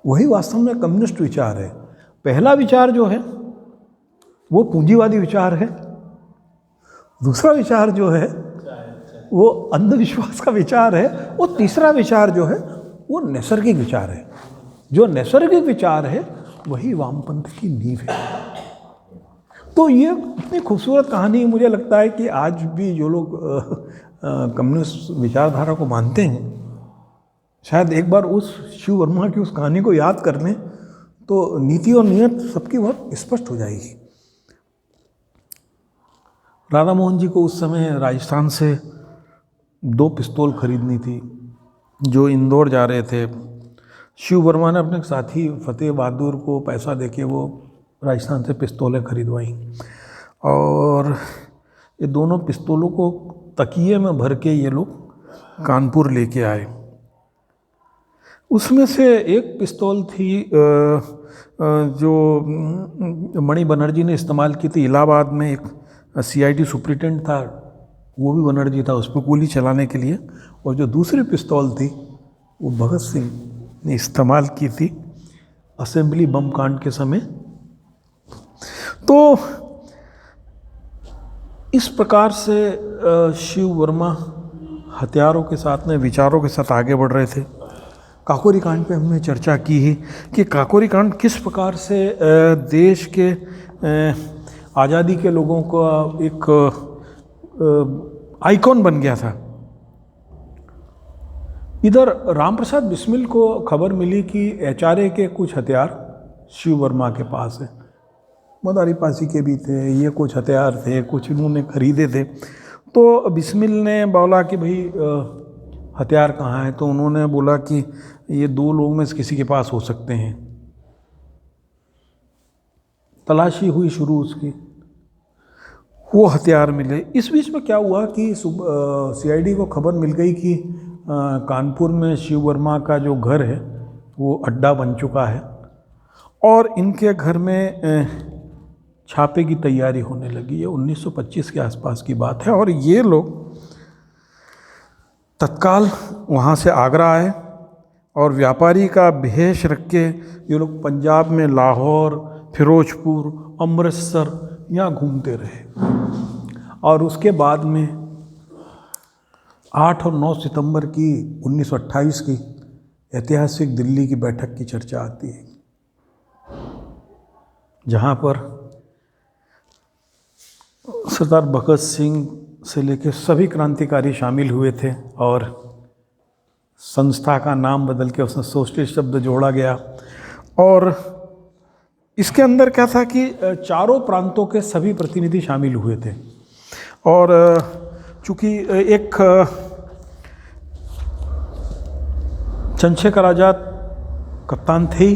वही वास्तव में कम्युनिस्ट विचार है। पहला विचार जो है वो पूंजीवादी विचार है, दूसरा विचार जो है वो अंधविश्वास का विचार है, और तीसरा विचार जो है वो नैसर्गिक विचार है। जो नैसर्गिक विचार है वही वामपंथ की नींव है। तो ये इतनी खूबसूरत कहानी मुझे लगता है कि आज भी जो लोग कम्युनिस्ट विचारधारा को मानते हैं, शायद एक बार उस शिव वर्मा की उस कहानी को याद कर लें तो नीति और नियत सबकी बहुत स्पष्ट हो जाएगी। राधा मोहन जी को उस समय राजस्थान से 2 पिस्तौल खरीदनी थी जो इंदौर जा रहे थे। शिव वर्मा ने अपने साथी फतेह बहादुर को पैसा देके वो राजस्थान से पिस्तौलें खरीदवाई, और ये दोनों पिस्तौलों को तकिए में भर के ये लोग कानपुर लेके आए। उसमें से एक पिस्तौल थी जो मणि बनर्जी ने इस्तेमाल की थी। इलाहाबाद में एक CID सुप्रिटेंडेंट था, वो भी बनर्जी था, उस पर गोली चलाने के लिए। और जो दूसरी पिस्तौल थी वो भगत सिंह ने इस्तेमाल की थी असेंबली बम कांड के समय। तो इस प्रकार से शिव वर्मा हथियारों के साथ में, विचारों के साथ आगे बढ़ रहे थे। काकोरी कांड पे हमने चर्चा की ही कि काकोरी कांड किस प्रकार से देश के आज़ादी के लोगों का एक आइकॉन बन गया था। इधर रामप्रसाद बिस्मिल को खबर मिली कि एचआरए के कुछ हथियार शिव वर्मा के पास है। मदारी पासी के भी थे, ये कुछ हथियार थे, कुछ इन्होंने खरीदे थे। तो बिस्मिल ने बोला कि भाई हथियार कहाँ है? तो उन्होंने बोला कि ये 2 लोगों में से किसी के पास हो सकते हैं। तलाशी हुई शुरू उसकी, वो हथियार मिले। इस बीच में क्या हुआ कि सीआईडी को खबर मिल गई कि कानपुर में शिव वर्मा का जो घर है वो अड्डा बन चुका है और इनके घर में छापे की तैयारी होने लगी। ये 1925 के आसपास की बात है और ये लोग तत्काल वहाँ से आगरा आए और व्यापारी का भेष रख के ये लोग पंजाब में लाहौर, फिरोजपुर, अमृतसर यहाँ घूमते रहे। और उसके बाद में 8 और 9 सितंबर की 1928 की ऐतिहासिक दिल्ली की बैठक की चर्चा आती है, जहाँ पर सरदार भगत सिंह से लेकर सभी क्रांतिकारी शामिल हुए थे और संस्था का नाम बदल के उसमें सोशलिस्ट शब्द जोड़ा गया। और इसके अंदर क्या था कि चारों प्रांतों के सभी प्रतिनिधि शामिल हुए थे। और चूँकि एक चंद्रशेखर आज़ाद कप्तान थे ही,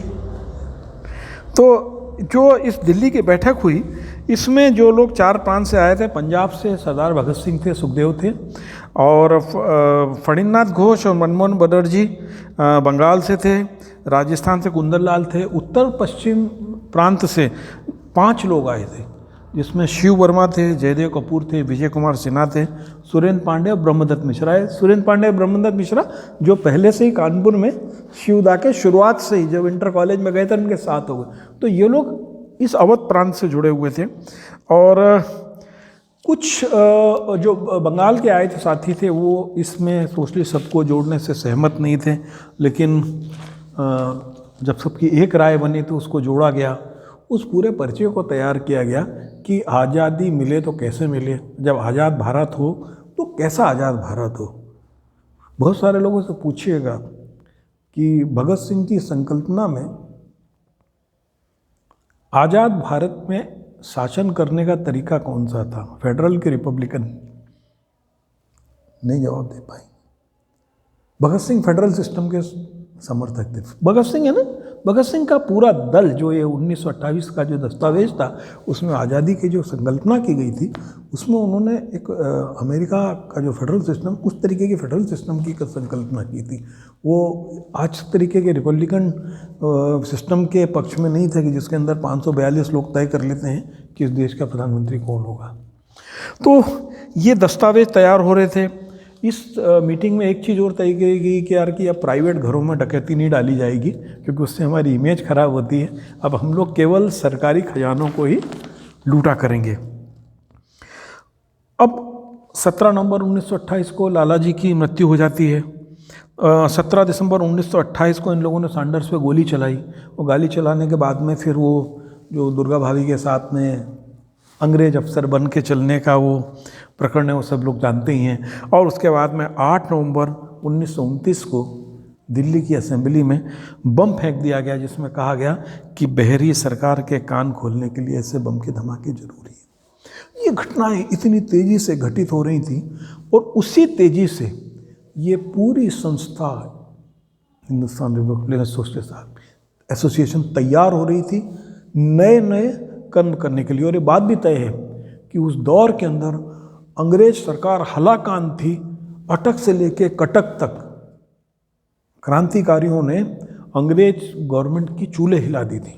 तो जो इस दिल्ली की बैठक हुई इसमें जो लोग 4 प्रांत से आए थे, पंजाब से सरदार भगत सिंह थे, सुखदेव थे, और फणींद्रनाथ घोष और मनमोहन बनर्जी बंगाल से थे, राजस्थान से कुंदनलाल थे, उत्तर पश्चिम प्रांत से 5 लोग आए थे, जिसमें शिव वर्मा थे, जयदेव कपूर थे, विजय कुमार सिन्हा थे, सुरेंद्र पांडे और ब्रह्मदत्त मिश्रा है। सुरेंद्र पांडे और ब्रह्मदत्त मिश्रा जो पहले से ही कानपुर में शिवदा के शुरुआत से ही जब इंटर कॉलेज में गए थे उनके साथ हो गए। तो ये लोग इस अवध प्रांत से जुड़े हुए थे। और कुछ जो बंगाल के आए थे साथी थे वो इसमें सोशलिस्ट सबको जोड़ने से सहमत नहीं थे, लेकिन जब सबकी एक राय बनी तो उसको जोड़ा गया। उस पूरे पर्चे को तैयार किया गया कि आज़ादी मिले तो कैसे मिले, जब आज़ाद भारत हो तो कैसा आज़ाद भारत हो। बहुत सारे लोगों से पूछिएगा कि भगत सिंह की संकल्पना में आज़ाद भारत में शासन करने का तरीका कौन सा था, फेडरल के रिपब्लिकन? नहीं जवाब दे पाए। भगत सिंह फेडरल सिस्टम के समर्थक थे। भगत सिंह है ना, भगत सिंह का पूरा दल जो ये 1928 का जो दस्तावेज था उसमें आज़ादी की जो संकल्पना की गई थी उसमें उन्होंने एक अमेरिका का जो फेडरल सिस्टम, उस तरीके के फेडरल सिस्टम की संकल्पना की थी। वो आज तरीके के रिपब्लिकन सिस्टम के पक्ष में नहीं था कि जिसके अंदर 542 लोग तय कर लेते हैं कि इस देश का प्रधानमंत्री कौन होगा। तो ये दस्तावेज तैयार हो रहे थे। इस मीटिंग में एक चीज़ और तय की गई कि यार कि अब प्राइवेट घरों में डकैती नहीं डाली जाएगी क्योंकि उससे हमारी इमेज खराब होती है। अब हम लोग केवल सरकारी खजानों को ही लूटा करेंगे। अब 17 नवंबर 1928 को लाला जी की मृत्यु हो जाती है। 17 दिसंबर 1928 को इन लोगों ने सैंडर्स पे गोली चलाई। वो गोली चलाने के बाद में फिर वो जो दुर्गा भाभी के साथ में अंग्रेज अफसर बन के चलने का वो प्रकरण है वो सब लोग जानते ही हैं। और उसके बाद में 8 नवंबर 1929 को दिल्ली की असेंबली में बम फेंक दिया गया, जिसमें कहा गया कि बहरी सरकार के कान खोलने के लिए ऐसे बम के धमाके जरूरी है। ये घटनाएं इतनी तेज़ी से घटित हो रही थी और उसी तेज़ी से ये पूरी संस्था हिंदुस्तान रिपब्लिकन सोशलिस्ट एसोसिएशन तैयार हो रही थी नए नए कर्म करने के लिए। और ये बात भी तय है कि उस दौर के अंदर अंग्रेज सरकार हलाकान थी, अटक से लेके कटक तक क्रांतिकारियों ने अंग्रेज गवर्नमेंट की चूल्हे हिला दी थी।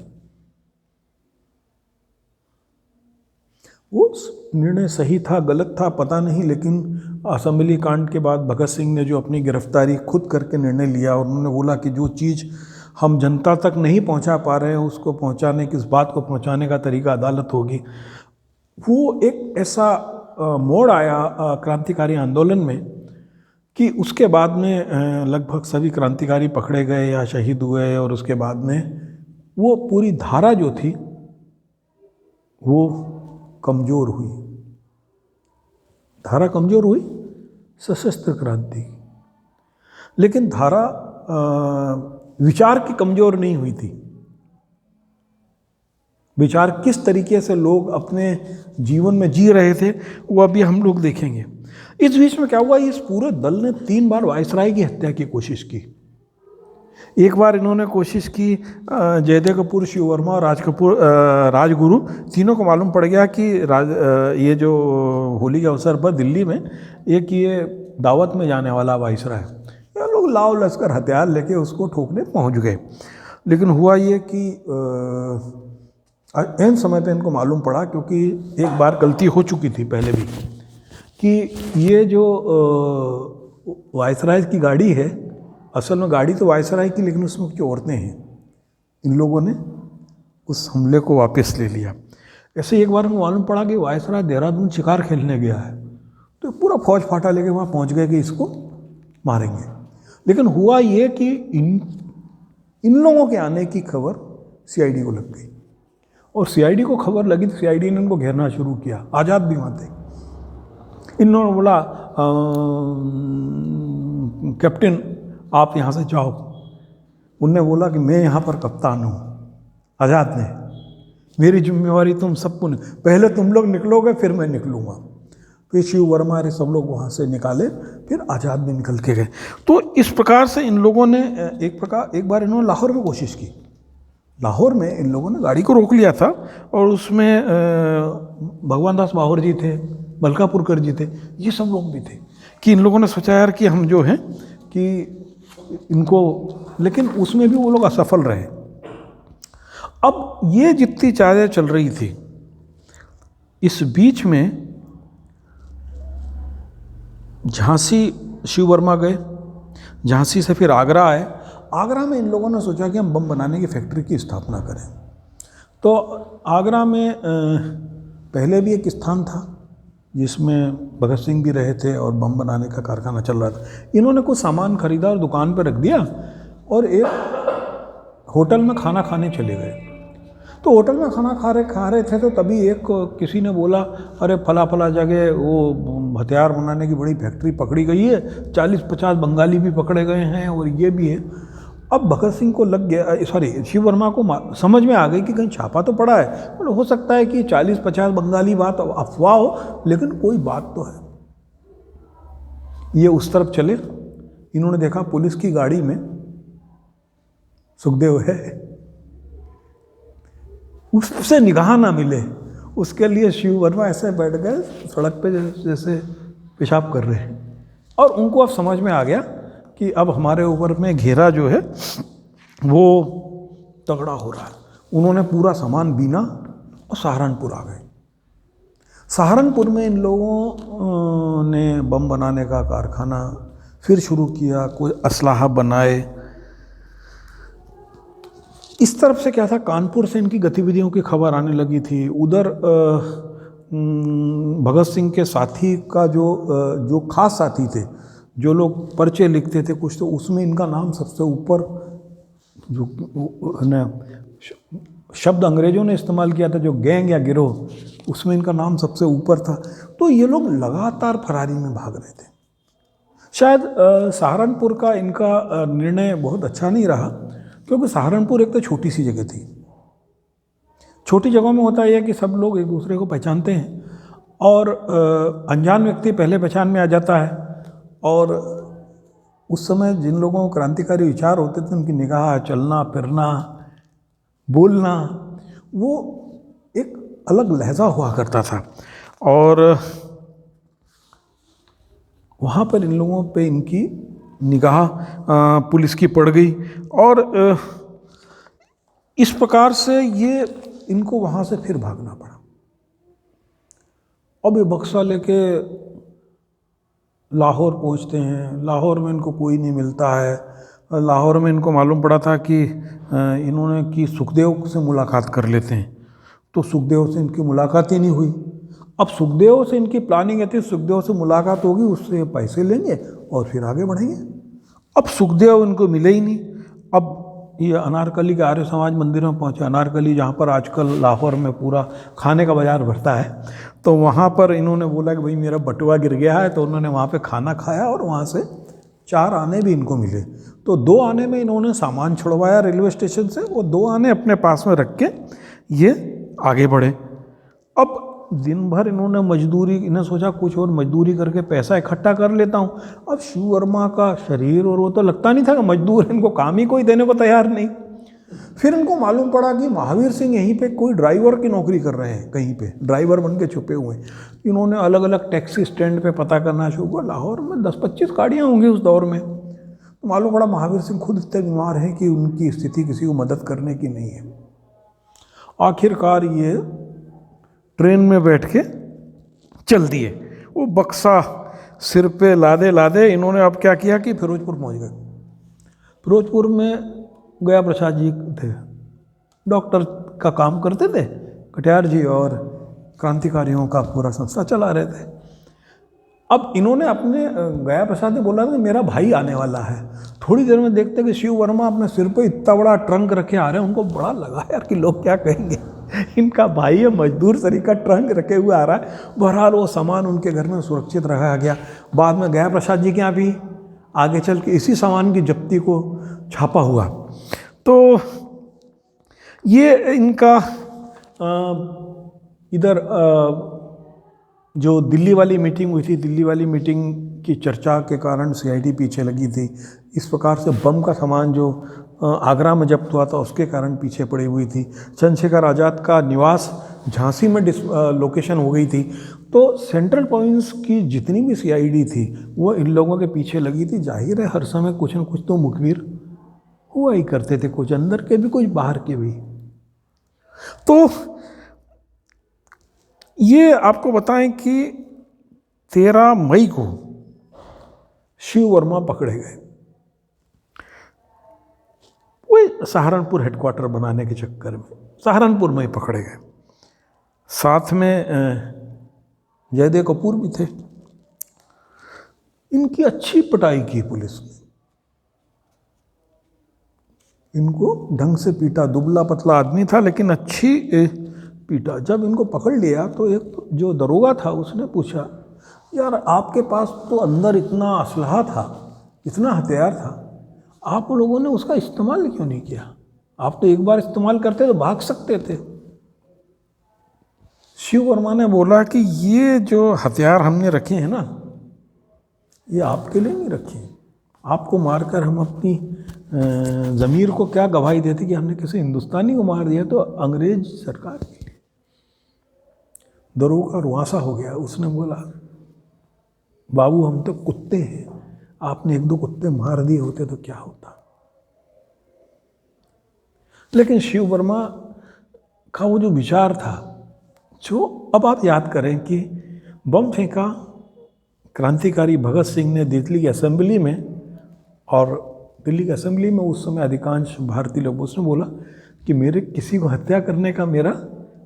वो निर्णय सही था गलत था पता नहीं, लेकिन असेंबली कांड के बाद भगत सिंह ने जो अपनी गिरफ्तारी खुद करके निर्णय लिया और उन्होंने बोला कि जो चीज़ हम जनता तक नहीं पहुंचा पा रहे हैं उसको पहुंचाने की, इस बात को पहुंचाने का तरीका अदालत होगी। वो एक ऐसा मोड़ आया क्रांतिकारी आंदोलन में कि उसके बाद में लगभग सभी क्रांतिकारी पकड़े गए या शहीद हुए, और उसके बाद में वो पूरी धारा जो थी वो कमज़ोर हुई। धारा कमज़ोर हुई सशस्त्र क्रांति, लेकिन धारा विचार की कमज़ोर नहीं हुई थी। विचार किस तरीके से लोग अपने जीवन में जी रहे थे वो अभी हम लोग देखेंगे। इस बीच में क्या हुआ, इस पूरे दल ने 3 बार वायसराय की हत्या की कोशिश की। एक बार इन्होंने कोशिश की, जयदेव कपूर, शिव वर्मा और राजगुरु तीनों को मालूम पड़ गया कि ये जो होली के अवसर पर दिल्ली में एक ये दावत में जाने वाला वायसराय, ये लोग लाव लश्कर हथियार लेके उसको ठोकने पहुंच गए। लेकिन हुआ ये कि एन समय पे इनको मालूम पड़ा, क्योंकि एक बार गलती हो चुकी थी पहले भी, कि ये जो वायसराय की गाड़ी है, असल में गाड़ी तो वायसराय की, लेकिन उसमें कुछ औरतें हैं। इन लोगों ने उस हमले को वापस ले लिया। ऐसे एक बार उनको मालूम पड़ा कि वायसराय देहरादून शिकार खेलने गया है, तो पूरा फौज फाटा लेके वहाँ पहुँच गए कि इसको मारेंगे। लेकिन हुआ ये कि इन लोगों के आने की खबर सीआईडी को लग गई, और सीआईडी को खबर लगी तो सीआईडी ने इनको घेरना शुरू किया। आज़ाद भी वहाँ थे। इन लोगों ने बोला, कैप्टन आप यहाँ से जाओ। उनने बोला कि मैं यहाँ पर कप्तान हूँ। आज़ाद ने, मेरी जिम्मेवारी तुम सबको पहले तुम लोग निकलोगे फिर मैं निकलूँगा। फिर शिव वर्मा रे सब लोग वहाँ से निकाले, फिर आज़ाद भी निकल के गए। तो इस प्रकार से इन लोगों ने एक बार इन्होंने लाहौर में कोशिश की। लाहौर में इन लोगों ने गाड़ी को रोक लिया था, और उसमें भगवान दास बाहोर जी थे, मलकापुरकर जी थे, ये सब लोग भी थे। कि इन लोगों ने सोचा यार कि हम जो हैं कि इनको, लेकिन उसमें भी वो लोग असफल रहे। अब ये जितनी चालें चल रही थी, इस बीच में झांसी शिव वर्मा गए, झांसी से फिर आगरा आए। आगरा में इन लोगों ने सोचा कि हम बम बनाने की फैक्ट्री की स्थापना करें। तो आगरा में पहले भी एक स्थान था जिसमें भगत सिंह भी रहे थे, और बम बनाने का कारखाना चल रहा था। इन्होंने कुछ सामान खरीदा और दुकान पर रख दिया, और एक होटल में खाना खाने चले गए। तो होटल में खाना खा रहे थे, तो तभी किसी ने बोला, अरे फला जगह वो हथियार बनाने की बड़ी फैक्ट्री पकड़ी गई है, 40-50 बंगाली भी पकड़े गए हैं, और ये भी है। अब भगत सिंह को लग गया, शिव वर्मा को समझ में आ गई कि कहीं छापा तो पड़ा है। तो हो सकता है कि 40-50 बंगाली बात अफवाह हो, लेकिन कोई बात तो है। ये उस तरफ चले, इन्होंने देखा पुलिस की गाड़ी में सुखदेव है, उससे निगाह ना मिले, उसके लिए शिव वर्मा ऐसे बैठ गए सड़क पे जैसे पेशाब कर रहे हैं। और उनको अब समझ में आ गया कि अब हमारे ऊपर में घेरा जो है वो तगड़ा हो रहा है। उन्होंने पूरा सामान बीना और सहारनपुर आ गए। सहारनपुर में इन लोगों ने बम बनाने का कारखाना फिर शुरू किया, कोई असलाहा बनाए। इस तरफ से क्या था, कानपुर से इनकी गतिविधियों की खबर आने लगी थी। उधर भगत सिंह के साथी का जो खास साथी थे, जो लोग पर्चे लिखते थे कुछ, तो उसमें इनका नाम सबसे ऊपर, जो शब्द अंग्रेजों ने इस्तेमाल किया था, जो गैंग या गिरोह, उसमें इनका नाम सबसे ऊपर था। तो ये लोग लगातार फरारी में भाग रहे थे। शायद सहारनपुर का इनका निर्णय बहुत अच्छा नहीं रहा, क्योंकि सहारनपुर एक तो छोटी सी जगह थी। छोटी जगहों में होता यह है कि सब लोग एक दूसरे को पहचानते हैं, और अनजान व्यक्ति पहले पहचान में आ जाता है। और उस समय जिन लोगों को क्रांतिकारी विचार होते थे, उनकी निगाह, चलना फिरना, बोलना, वो एक अलग लहजा हुआ करता था। और वहाँ पर इन लोगों पे इनकी निगाह पुलिस की पड़ गई, और इस प्रकार से ये इनको वहाँ से फिर भागना पड़ा। अब ये बक्सा लेके लाहौर पहुँचते हैं। लाहौर में इनको कोई नहीं मिलता है। लाहौर में इनको मालूम पड़ा था कि इन्होंने कि सुखदेव से मुलाकात कर लेते हैं, तो सुखदेव से इनकी मुलाकात ही नहीं हुई। अब सुखदेव से इनकी प्लानिंग है थी, सुखदेव से मुलाकात होगी, उससे पैसे लेंगे और फिर आगे बढ़ेंगे। अब सुखदेव इनको मिले ही नहीं। अब ये अनारकली के आर्य समाज मंदिर में पहुँचे। अनारकली जहाँ पर आजकल लाहौर में पूरा खाने का बाजार भरता है, तो वहाँ पर इन्होंने बोला कि भाई मेरा बटुआ गिर गया है, तो उन्होंने वहाँ पे खाना खाया और वहाँ से 4 आने भी इनको मिले। तो 2 आने में इन्होंने सामान छुड़वाया रेलवे स्टेशन से, वो 2 आने अपने पास में रख के ये आगे बढ़े। अब दिन भर इन्होंने मजदूरी, इन्हें सोचा कुछ और मजदूरी करके पैसा इकट्ठा कर लेता हूँ। अब शिव वर्मा का शरीर और वो तो लगता नहीं था कि मजदूर, इनको काम ही कोई देने को तैयार नहीं। फिर इनको मालूम पड़ा कि महावीर सिंह यहीं पे कोई ड्राइवर की नौकरी कर रहे हैं, कहीं पे ड्राइवर बन के छुपे हुए हैं। इन्होंने अलग अलग टैक्सी स्टैंड पे पता करना शुरू किया। लाहौर में 10-25 गाड़ियाँ होंगी उस दौर में। तो मालूम पड़ा महावीर सिंह खुद इतने बीमार हैं कि उनकी स्थिति किसी को मदद करने की नहीं है। आखिरकार ये ट्रेन में बैठ के चल दिए। वो बक्सा सिर पे लादे लादे इन्होंने अब क्या किया कि फिरोजपुर पहुंच गए। फिरोजपुर में गया प्रसाद जी थे, डॉक्टर का काम करते थे, कटियार जी और क्रांतिकारियों का पूरा संस्था चला रहे थे। अब इन्होंने अपने गया प्रसाद ने बोला कि मेरा भाई आने वाला है। थोड़ी देर में देखते कि शिव वर्मा अपने सिर पे इतना बड़ा ट्रंक रखे आ रहे हैं। उनको बड़ा लगा यार कि लोग क्या कहेंगे, इनका भाई है, मजदूर सरी का ट्रंक रखे हुए आ रहा है। बहरहाल वो सामान उनके घर में सुरक्षित रखा गया। बाद में गया प्रसाद जी के यहाँ भी आगे चल के इसी सामान की जब्ती को छापा हुआ। तो ये इनका इधर जो दिल्ली वाली मीटिंग हुई थी, दिल्ली वाली मीटिंग की चर्चा के कारण सीआईडी पीछे लगी थी। इस प्रकार से बम का सामान जो आगरा में जब्त हुआ था उसके कारण पीछे पड़ी हुई थी। चंद्रशेखर आज़ाद का निवास झांसी में लोकेशन हो गई थी। तो सेंट्रल प्रोविंस की जितनी भी सीआईडी थी वो इन लोगों के पीछे लगी थी। जाहिर है हर समय कुछ न कुछ तो मुखबिर हुआ ही करते थे, कुछ अंदर के भी कुछ बाहर के भी। तो ये आपको बताएं कि 13 मई को शिव वर्मा पकड़े गए। वो सहारनपुर हेडक्वार्टर बनाने के चक्कर में सहारनपुर में ही पकड़े गए। साथ में जयदेव कपूर भी थे। इनकी अच्छी पिटाई की पुलिस ने, इनको ढंग से पीटा। दुबला पतला आदमी था लेकिन अच्छी पीटा। जब इनको पकड़ लिया तो एक जो दरोगा था उसने पूछा, यार आपके पास तो अंदर इतना असलहा था, इतना हथियार था, आप लोगों ने उसका इस्तेमाल क्यों नहीं किया? आप तो एक बार इस्तेमाल करते तो भाग सकते थे। शिव वर्मा ने बोला कि ये जो हथियार हमने रखे हैं ना, ये आपके लिए नहीं रखे। आपको मारकर हम अपनी ज़मीर को क्या गवाही देते कि हमने किसी हिंदुस्तानी को मार दिया, तो अंग्रेज सरकार के लिए। दरोगा रुआसा हो गया। उसने बोला, बाबू हम तो कुत्ते हैं, आपने 1-2 कुत्ते मार दिए होते तो क्या होता। लेकिन शिव वर्मा का वो जो विचार था, जो अब आप याद करें कि बम फेंका क्रांतिकारी भगत सिंह ने दिल्ली की असेंबली में, और दिल्ली की असेंबली में उस समय अधिकांश भारतीय लोग, उसने बोला कि मेरे किसी को हत्या करने का मेरा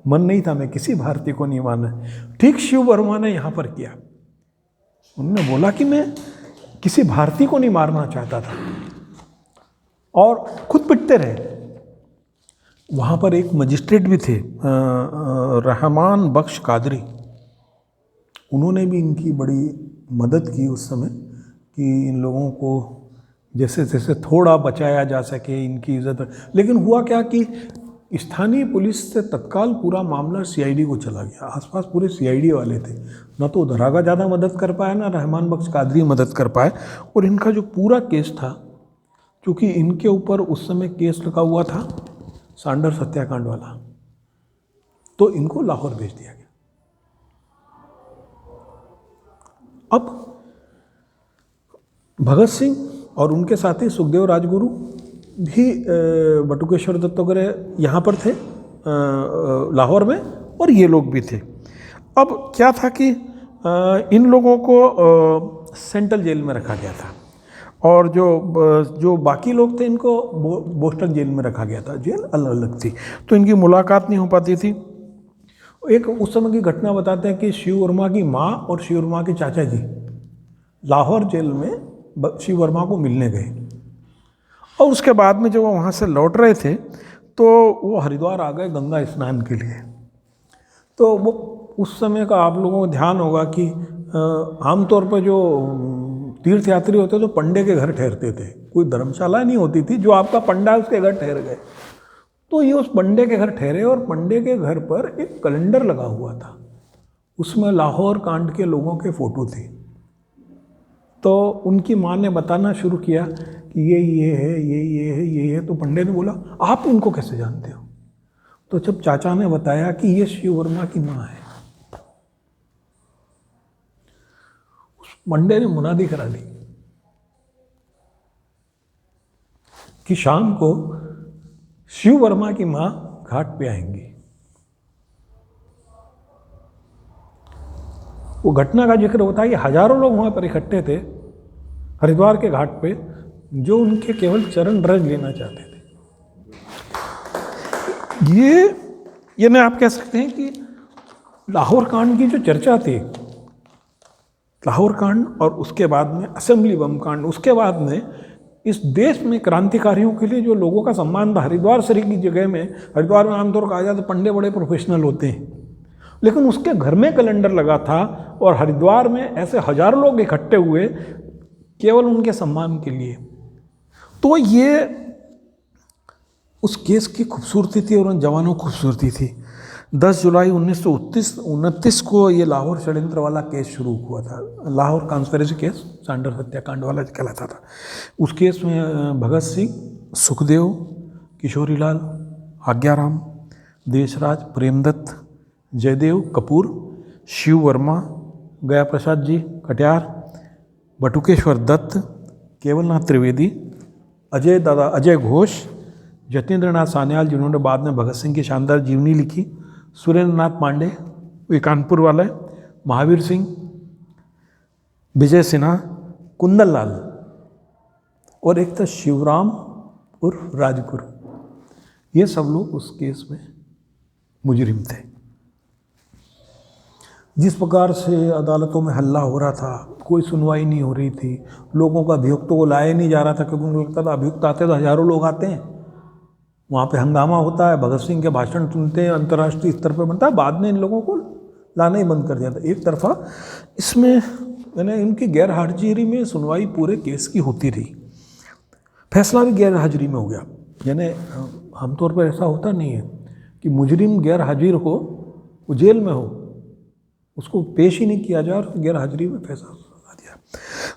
मन नहीं था, मैं किसी भारतीय को नहीं माना। ठीक शिव वर्मा ने यहाँ पर किया। उन्होंने बोला कि मैं किसी भारतीय को नहीं मारना चाहता था और खुद पिटते रहे। वहाँ पर एक मजिस्ट्रेट भी थे, रहमान बख्श कादरी, उन्होंने भी इनकी बड़ी मदद की उस समय कि इन लोगों को जैसे जैसे थोड़ा बचाया जा सके, इनकी इज्जत। लेकिन हुआ क्या कि स्थानीय पुलिस से तत्काल पूरा मामला सीआईडी को चला गया। आसपास पूरे सीआईडी वाले थे। न तो दरागा ज़्यादा मदद कर पाया, ना रहमान बख्श कादरी मदद कर पाए। और इनका जो पूरा केस था, क्योंकि इनके ऊपर उस समय केस लगा हुआ था सांडर्स हत्याकांड वाला, तो इनको लाहौर भेज दिया गया। अब भगत सिंह और उनके साथी सुखदेव राजगुरु भी बटुकेश्वर दत्त वगैरह यहाँ पर थे लाहौर में, और ये लोग भी थे। अब क्या था कि इन लोगों को सेंट्रल जेल में रखा गया था, और जो बाकी लोग थे इनको बोस्टन जेल में रखा गया था। जेल अलग अलग थी, तो इनकी मुलाकात नहीं हो पाती थी। एक उस समय की घटना बताते हैं कि शिव वर्मा की माँ और शिव वर्मा के चाचा जी लाहौर जेल में शिव वर्मा को मिलने गए, और उसके बाद में जब वो वहाँ से लौट रहे थे तो वो हरिद्वार आ गए गंगा स्नान के लिए। तो वो उस समय का आप लोगों को ध्यान होगा कि आमतौर पर जो तीर्थ यात्री होते तो पंडे के घर ठहरते थे, कोई धर्मशाला नहीं होती थी, जो आपका पंडा है उसके घर ठहर गए। तो ये उस पंडे के घर ठहरे और पंडे के घर पर एक कैलेंडर लगा हुआ था, उसमें लाहौर कांड के लोगों के फोटो थे। तो उनकी माँ ने बताना शुरू किया कि ये है, ये है, ये है। तो पंडे ने बोला आप उनको कैसे जानते हो? तो जब चाचा ने बताया कि ये शिव वर्मा की माँ है, उस पंडे ने मुनादी करा दी कि शाम को शिव वर्मा की माँ घाट पे आएंगी। वो घटना का जिक्र होता है कि हजारों लोग वहाँ पर इकट्ठे थे हरिद्वार के घाट पे, जो उनके केवल चरण रज लेना चाहते थे। ये मैं आप कह सकते हैं कि लाहौर कांड की जो चर्चा थी, लाहौर कांड और उसके बाद में असेंबली बम कांड, उसके बाद में इस देश में क्रांतिकारियों के लिए जो लोगों का सम्मान था, हरिद्वार शरीफ की जगह में, हरिद्वार में आमतौर पर कहा जाता है पंडे बड़े प्रोफेशनल होते हैं, लेकिन उसके घर में कैलेंडर लगा था और हरिद्वार में ऐसे हजारों लोग इकट्ठे हुए केवल उनके सम्मान के लिए। तो ये उस केस की खूबसूरती थी और उन जवानों की खूबसूरती थी। 10 जुलाई 1929 को ये लाहौर षड्यंत्र वाला केस शुरू हुआ था, लाहौर कॉन्स्पिरेसी केस, सांडर हत्याकांड वाला कहलाता था। उस केस में भगत सिंह, सुखदेव, किशोरीलाल, आज्ञाराम, देशराज, प्रेमदत्त, जयदेव कपूर, शिव वर्मा, गया प्रसाद जी कटियार, बटुकेश्वर दत्त, केवलनाथ त्रिवेदी, अजय घोष, जतेंद्र नाथ सान्याल जिन्होंने बाद में भगत सिंह की शानदार जीवनी लिखी, सुरेंद्र नाथ पांडे वे कानपुर वाले, महावीर सिंह, विजय सिन्हा, कुंदन लाल और एक था शिवराम उर्फ राजगुरु। ये सब लोग उस केस में मुजरिम थे। जिस प्रकार से अदालतों में हल्ला हो रहा था, कोई सुनवाई नहीं हो रही थी, लोगों का अभियुक्तों को लाया नहीं जा रहा था क्योंकि उनको लगता था अभियुक्त आते तो हजारों लोग आते हैं, वहाँ पे हंगामा होता है, भगत सिंह के भाषण सुनते हैं, अंतर्राष्ट्रीय स्तर पर बनता है, बाद में इन लोगों को लाना ही बंद कर दिया था। एक तरफा इसमें यानी इनकी गैर हाजिरी में सुनवाई पूरे केस की होती रही, फैसला भी गैर हाजिरी में हो गया। यानी आमतौर पर ऐसा होता नहीं है कि मुजरिम गैर हाजिर हो, वो जेल में हो, उसको पेश ही नहीं किया जाए और गैर हाजिरी में फैसला दिया।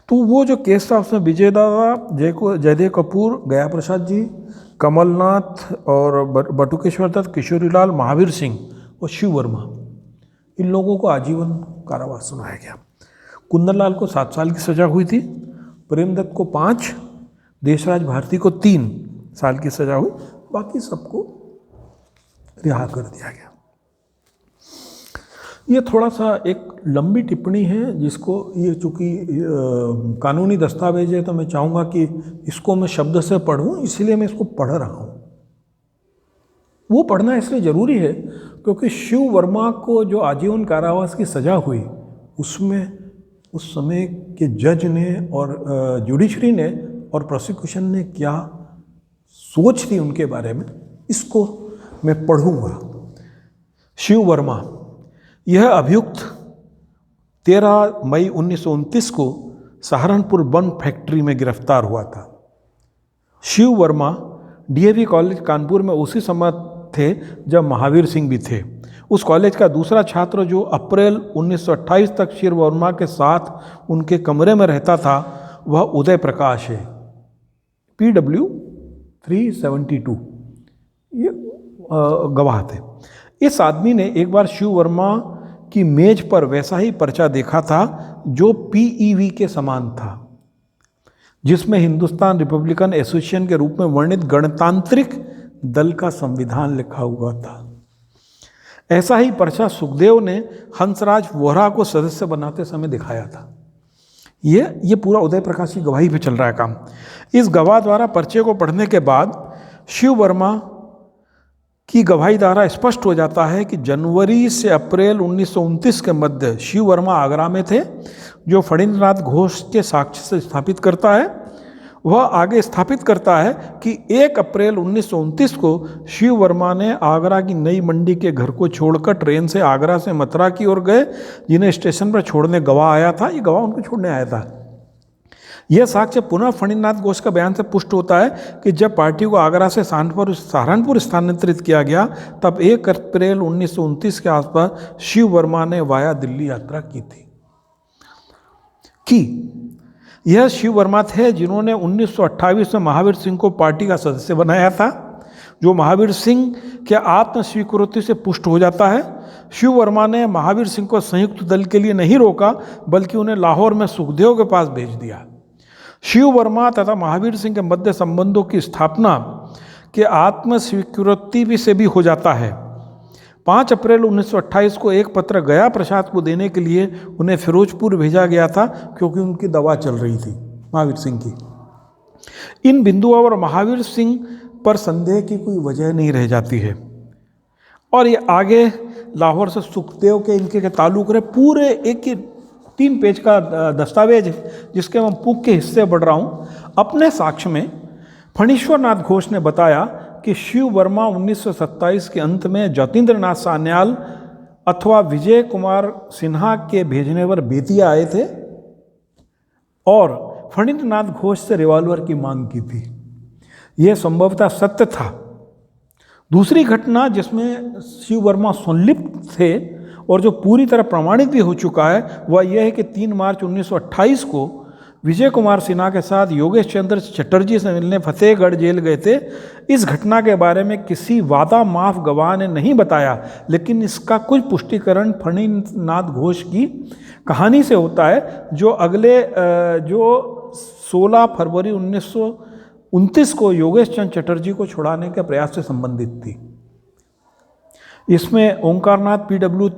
तो वो जो केस था उसमें विजय दादा, जयदेव कपूर, गया प्रसाद जी, कमलनाथ और बटुकेश्वर दत्त, किशोरीलाल, महावीर सिंह और शिव वर्मा, इन लोगों को आजीवन कारावास सुनाया गया। कुंदन लाल को 7 साल की सज़ा हुई थी, प्रेमदत्त को 5, देशराज भारती को 3 साल की सज़ा हुई, बाकी सबको रिहा कर दिया गया। ये थोड़ा सा एक लंबी टिप्पणी है जिसको, ये चूँकि कानूनी दस्तावेज है तो मैं चाहूँगा कि इसको मैं शब्द से पढ़ूँ, इसलिए मैं इसको पढ़ रहा हूँ। वो पढ़ना इसलिए ज़रूरी है क्योंकि शिव वर्मा को जो आजीवन कारावास की सज़ा हुई, उसमें उस समय के जज ने और जुडिशरी ने और प्रोसिक्यूशन ने क्या सोच थी उनके बारे में, इसको मैं पढ़ूँगा। शिव वर्मा, यह अभियुक्त 13 मई 1929 को सहारनपुर वन फैक्ट्री में गिरफ्तार हुआ था। शिव वर्मा डीएवी कॉलेज कानपुर में उसी समय थे जब महावीर सिंह भी थे। उस कॉलेज का दूसरा छात्र जो अप्रैल 1928 तक शिव वर्मा के साथ उनके कमरे में रहता था वह उदय प्रकाश है, PW 372, ये गवाह थे। इस आदमी ने एक बार शिव वर्मा की मेज पर वैसा ही पर्चा देखा था जो PEV के समान था, जिसमें हिंदुस्तान रिपब्लिकन एसोसिएशन के रूप में वर्णित गणतांत्रिक दल का संविधान लिखा हुआ था। ऐसा ही पर्चा सुखदेव ने हंसराज वोहरा को सदस्य बनाते समय दिखाया था। ये पूरा उदय प्रकाश की गवाही पे चल रहा है काम। इस गवाह द्वारा पर्चे को पढ़ने के बाद शिव वर्मा की गवाही द्वारा स्पष्ट हो जाता है कि जनवरी से अप्रैल 1929 के मध्य शिव वर्मा आगरा में थे, जो फणींद्रनाथ घोष के साक्ष्य से स्थापित करता है। वह आगे स्थापित करता है कि 1 अप्रैल 1929 को शिव वर्मा ने आगरा की नई मंडी के घर को छोड़कर ट्रेन से आगरा से मथुरा की ओर गए, जिन्हें स्टेशन पर छोड़ने गवाह आया था। ये गवाह उनको छोड़ने आया था। यह साक्ष्य पुनः फणींद्रनाथ घोष का बयान से पुष्ट होता है कि जब पार्टी को आगरा से सहारनपुर स्थानांतरित किया गया, तब 1 अप्रैल 1929 के आसपास शिव वर्मा ने वाया दिल्ली यात्रा की थी। यह शिव वर्मा थे जिन्होंने 1928 में महावीर सिंह को पार्टी का सदस्य बनाया था, जो महावीर सिंह के आत्मस्वीकृति से पुष्ट हो जाता है। शिव वर्मा ने महावीर सिंह को संयुक्त दल के लिए नहीं रोका, बल्कि उन्हें लाहौर में सुखदेव के पास भेज दिया। शिव वर्मा तथा महावीर सिंह के मध्य संबंधों की स्थापना के आत्मस्वीकृति से भी हो जाता है। 5 अप्रैल 1928 को एक पत्र गया प्रसाद को देने के लिए उन्हें फिरोजपुर भेजा गया था, क्योंकि उनकी दवा चल रही थी महावीर सिंह की। इन बिंदुओं पर महावीर सिंह पर संदेह की कोई वजह नहीं रह जाती है। और ये आगे लाहौर से सुखदेव के इनके ताल्लुक रहे पूरे एक 3 पेज का दस्तावेज जिसके मैं पुक के हिस्से बढ़ रहा हूँ। अपने साक्ष्य में फणीश्वरनाथ घोष ने बताया कि शिव वर्मा 1927 के अंत में ज्योतिन्द्रनाथ सान्याल अथवा विजय कुमार सिन्हा के भेजने पर बेतिया आए थे और फणींद्रनाथ घोष से रिवॉल्वर की मांग की थी। यह संभवतः सत्य था। दूसरी घटना जिसमें शिव वर्मा संलिप्त थे और जो पूरी तरह प्रमाणित भी हो चुका है, वह यह है कि 3 मार्च 1928 को विजय कुमार सिन्हा के साथ योगेश चंद्र चटर्जी से मिलने फतेहगढ़ जेल गए थे। इस घटना के बारे में किसी वादा माफ गवाह ने नहीं बताया, लेकिन इसका कुछ पुष्टिकरण फणींद्रनाथ घोष की कहानी से होता है, जो 16 फरवरी 1929 को योगेश चंद्र चटर्जी को छुड़ाने के प्रयास से संबंधित थी। इसमें ओंकारनाथ PW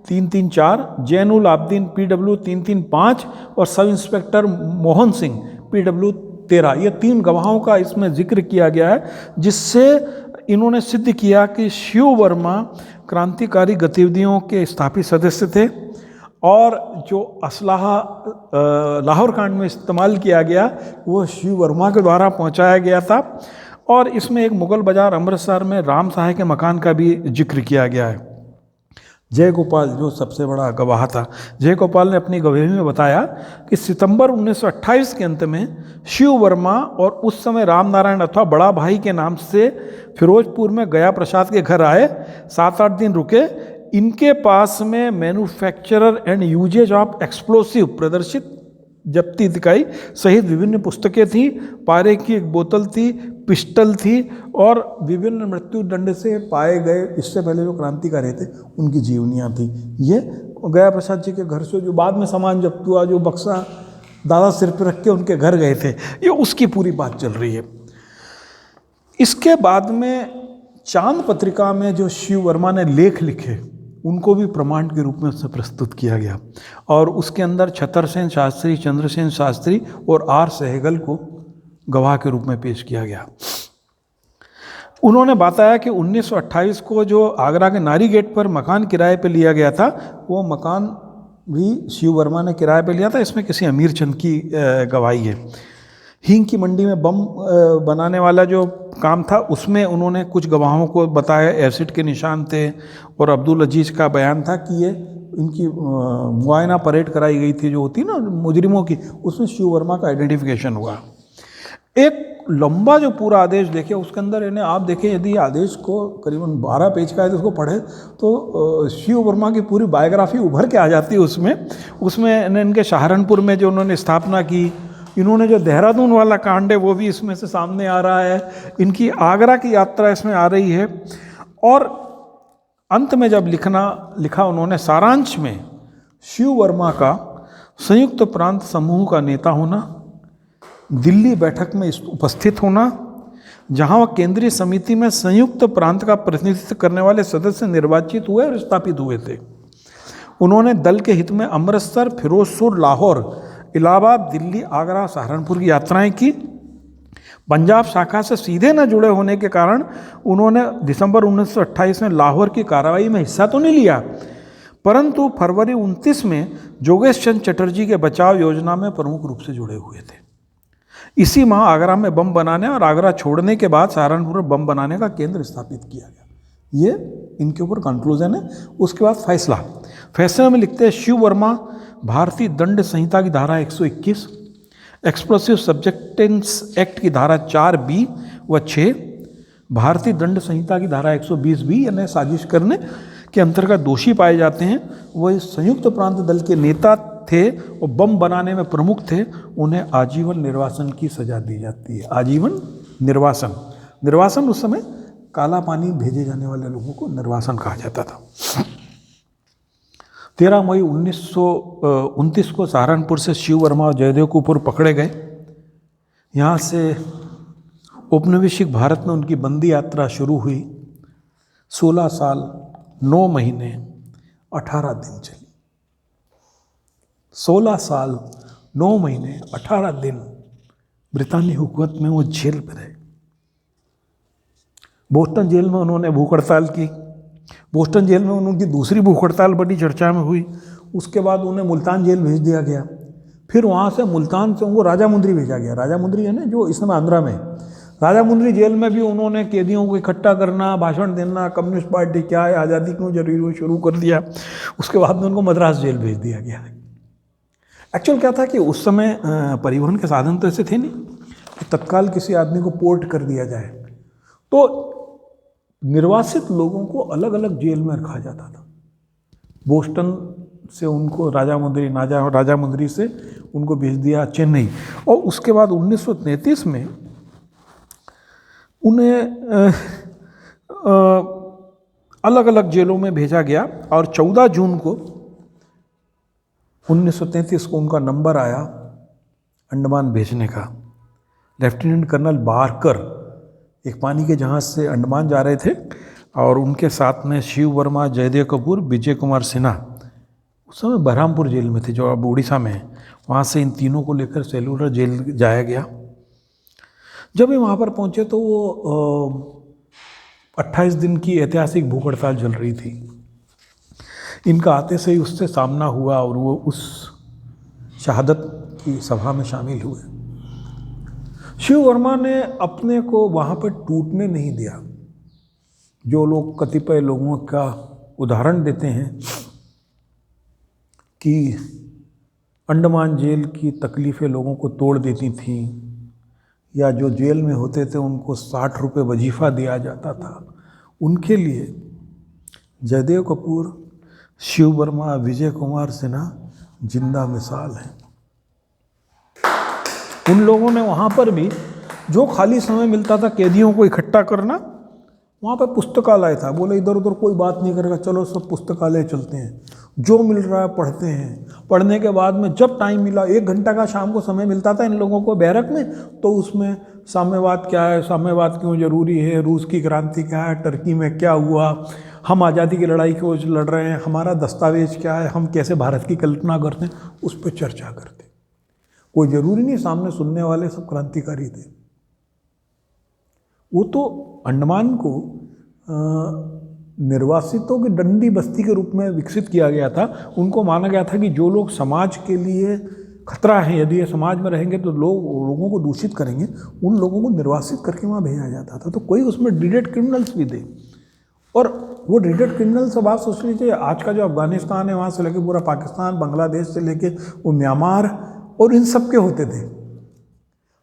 334, जैनुल आब्दीन PW 335 और sub inspector Mohan Singh PW 13, ये 3 गवाहों का इसमें जिक्र किया गया है, जिससे इन्होंने सिद्ध किया कि शिव वर्मा क्रांतिकारी गतिविधियों के स्थापित सदस्य थे और जो असलाहा लाहौर कांड में इस्तेमाल किया गया वो शिव वर्मा के द्वारा पहुंचाया गया था। और इसमें एक मुगल बाजार अमृतसर में राम साहे के मकान का भी जिक्र किया गया है। जय गोपाल जो सबसे बड़ा गवाह था, जय गोपाल ने अपनी गवाही में बताया कि सितंबर 1928 के अंत में शिव वर्मा और उस समय राम नारायण अथवा बड़ा भाई के नाम से फिरोजपुर में गया प्रसाद के घर आए, 7-8 दिन रुके। इनके पास में manufacturer and uses of explosive प्रदर्शित जब्ती दिखाई सहित विभिन्न पुस्तकें थी, पारे की एक बोतल थी, पिस्टल थी और विभिन्न मृत्यु दंड से पाए गए इससे पहले जो क्रांतिकारी थे उनकी जीवनियाँ थी। ये गया प्रसाद जी के घर से जो बाद में सामान जब्त हुआ, जो बक्सा दादा सिर पर रख के उनके घर गए थे, ये उसकी पूरी बात चल रही है। इसके बाद में चांद पत्रिका में जो शिव वर्मा ने लेख लिखे उनको भी प्रमाण के रूप में उससे प्रस्तुत किया गया और उसके अंदर छतरसेन शास्त्री, चंद्रसेन शास्त्री और R सहगल को गवाह के रूप में पेश किया गया। उन्होंने बताया कि 1928 को जो आगरा के नारी गेट पर मकान किराए पर लिया गया था, वो मकान भी शिव वर्मा ने किराए पर लिया था। इसमें किसी अमीर चंद की गवाही है। हींग की मंडी में बम बनाने वाला जो काम था उसमें उन्होंने कुछ गवाहों को बताया, एसिड के निशान थे और अब्दुल अजीज का बयान था कि ये इनकी मुआयना परेड कराई गई थी जो होती ना मुजरिमों की, उसमें शिव वर्मा का आइडेंटिफिकेशन हुआ। एक लंबा जो पूरा आदेश देखे उसके अंदर इन्हें आप देखें, यदि आदेश को करीबन 12 पेज का है तो उसको पढ़े तो शिव वर्मा की पूरी बायोग्राफी उभर के आ जाती है। उसमें इनके सहारनपुर में जो उन्होंने स्थापना की, इन्होंने जो देहरादून वाला कांड है वो भी इसमें से सामने आ रहा है, इनकी आगरा की यात्रा इसमें आ रही है। और अंत में जब लिखा उन्होंने सारांश में शिव वर्मा का संयुक्त प्रांत समूह का नेता होना, दिल्ली बैठक में उपस्थित होना, जहां वह केंद्रीय समिति में संयुक्त प्रांत का प्रतिनिधित्व करने वाले सदस्य निर्वाचित हुए और स्थापित हुए थे। उन्होंने दल के हित में अमृतसर, फिरोजपुर, लाहौर, इलाहाबाद, दिल्ली, आगरा, सहारनपुर की यात्राएं की। पंजाब शाखा से सीधे न जुड़े होने के कारण उन्होंने दिसंबर 1928 में लाहौर की कार्रवाई में हिस्सा तो नहीं लिया, परंतु फरवरी 29 में जोगेश चंद चटर्जी के बचाव योजना में प्रमुख रूप से जुड़े हुए थे। इसी माह आगरा में बम बनाने और आगरा छोड़ने के बाद सहारनपुर में बम बनाने का केंद्र स्थापित किया गया। ये इनके ऊपर कंक्लूजन है। उसके बाद फैसला में लिखते हैं, शिव वर्मा भारतीय दंड संहिता की धारा 121, एक्सप्लोसिव सब्जेक्टेंस एक्ट की धारा 4B व 6, भारतीय दंड संहिता की धारा 120B यानी साजिश करने के अंतर्गत दोषी पाए जाते हैं। वह संयुक्त प्रांत दल के नेता थे और बम बनाने में प्रमुख थे। उन्हें आजीवन निर्वासन की सजा दी जाती है। आजीवन निर्वासन उस समय काला पानी भेजे जाने वाले लोगों को निर्वासन कहा जाता था। 13 मई 1929 को सहारनपुर से शिव वर्मा और जयदेव कपूर पकड़े गए। यहाँ से औपनिवेशिक भारत में उनकी बंदी यात्रा शुरू हुई। 16 साल 9 महीने 18 दिन चली। 16 साल 9 महीने 18 दिन ब्रितानी हुकूमत में वो जेल में रहे। बोस्टन जेल में उन्होंने भूख हड़ताल की। बोस्टन जेल में उनकी दूसरी भूख हड़ताल बड़ी चर्चा में हुई। उसके बाद उन्हें मुल्तान जेल भेज दिया गया। फिर वहाँ से मुल्तान से उनको राजा मुंदरी भेजा गया। राजा मुंदरी है ना, जो इस समय आंध्रा में। राजा मुंदरी जेल में भी उन्होंने कैदियों को इकट्ठा करना, भाषण देना, कम्युनिस्ट पार्टी क्या है, आज़ादी क्यों जरूरी हो, शुरू कर दिया। उसके बाद में उनको मद्रास जेल भेज दिया गया। एक्चुअल क्या था कि उस समय परिवहन के साधन तो ऐसे थे नहीं कि तत्काल किसी आदमी को पोर्ट कर दिया जाए। तो निर्वासित लोगों को अलग अलग जेल में रखा जाता था। बोस्टन से उनको राजा मुंदरी से उनको भेज दिया चेन्नई। और उसके बाद 1933 में उन्हें अलग अलग जेलों में भेजा गया। और 14 जून को 1933 को उनका नंबर आया अंडमान भेजने का। लेफ्टिनेंट कर्नल बारकर एक पानी के जहाज़ से अंडमान जा रहे थे और उनके साथ में शिव वर्मा, जयदेव कपूर, विजय कुमार सिन्हा उस समय बरहामपुर जेल में थे, जो अब उड़ीसा में है। वहाँ से इन तीनों को लेकर सेलुलर जेल जाया गया। जब ये वहाँ पर पहुँचे तो वो 28 दिन की ऐतिहासिक भूख हड़ताल चल रही थी। इनका आते से ही उससे सामना हुआ और वो उस शहादत की सभा में शामिल हुए। शिव वर्मा ने अपने को वहाँ पर टूटने नहीं दिया। जो लोग कतिपय लोगों का उदाहरण देते हैं कि अंडमान जेल की तकलीफ़ें लोगों को तोड़ देती थीं, या जो जेल में होते थे उनको 60 रुपये वजीफ़ा दिया जाता था, उनके लिए जयदेव कपूर, शिव वर्मा, विजय कुमार सिन्हा जिंदा मिसाल हैं। उन लोगों ने वहाँ पर भी जो खाली समय मिलता था कैदियों को इकट्ठा करना, वहाँ पर पुस्तकालय था। बोले इधर उधर कोई बात नहीं करेगा, चलो सब पुस्तकालय चलते हैं, जो मिल रहा है पढ़ते हैं। पढ़ने के बाद में जब टाइम मिला, 1 घंटा का शाम को समय मिलता था इन लोगों को बैरक में, तो उसमें साम्यवाद क्या है, साम्यवाद क्यों जरूरी है, रूस की क्रांति क्या है, टर्की में क्या हुआ, हम आज़ादी की लड़ाई क्यों लड़ रहे हैं, हमारा दस्तावेज क्या है, हम कैसे भारत की कल्पना करते हैं, उस पर चर्चा करते। कोई ज़रूरी नहीं सामने सुनने वाले सब क्रांतिकारी थे। वो तो अंडमान को निर्वासितों की डंडी बस्ती के रूप में विकसित किया गया था। उनको माना गया था कि जो लोग समाज के लिए खतरा है, यदि ये समाज में रहेंगे तो लोगों को दूषित करेंगे, उन लोगों को निर्वासित करके वहाँ भेजा जाता था। तो कोई उसमें डिडेड क्रिमिनल्स भी थे। और वो डिडेड क्रिमिनल्स, अब आप सोच लीजिए आज का जो अफगानिस्तान है, वहाँ से लेके पूरा पाकिस्तान, बांग्लादेश से लेके वो म्यांमार और इन सब के होते थे।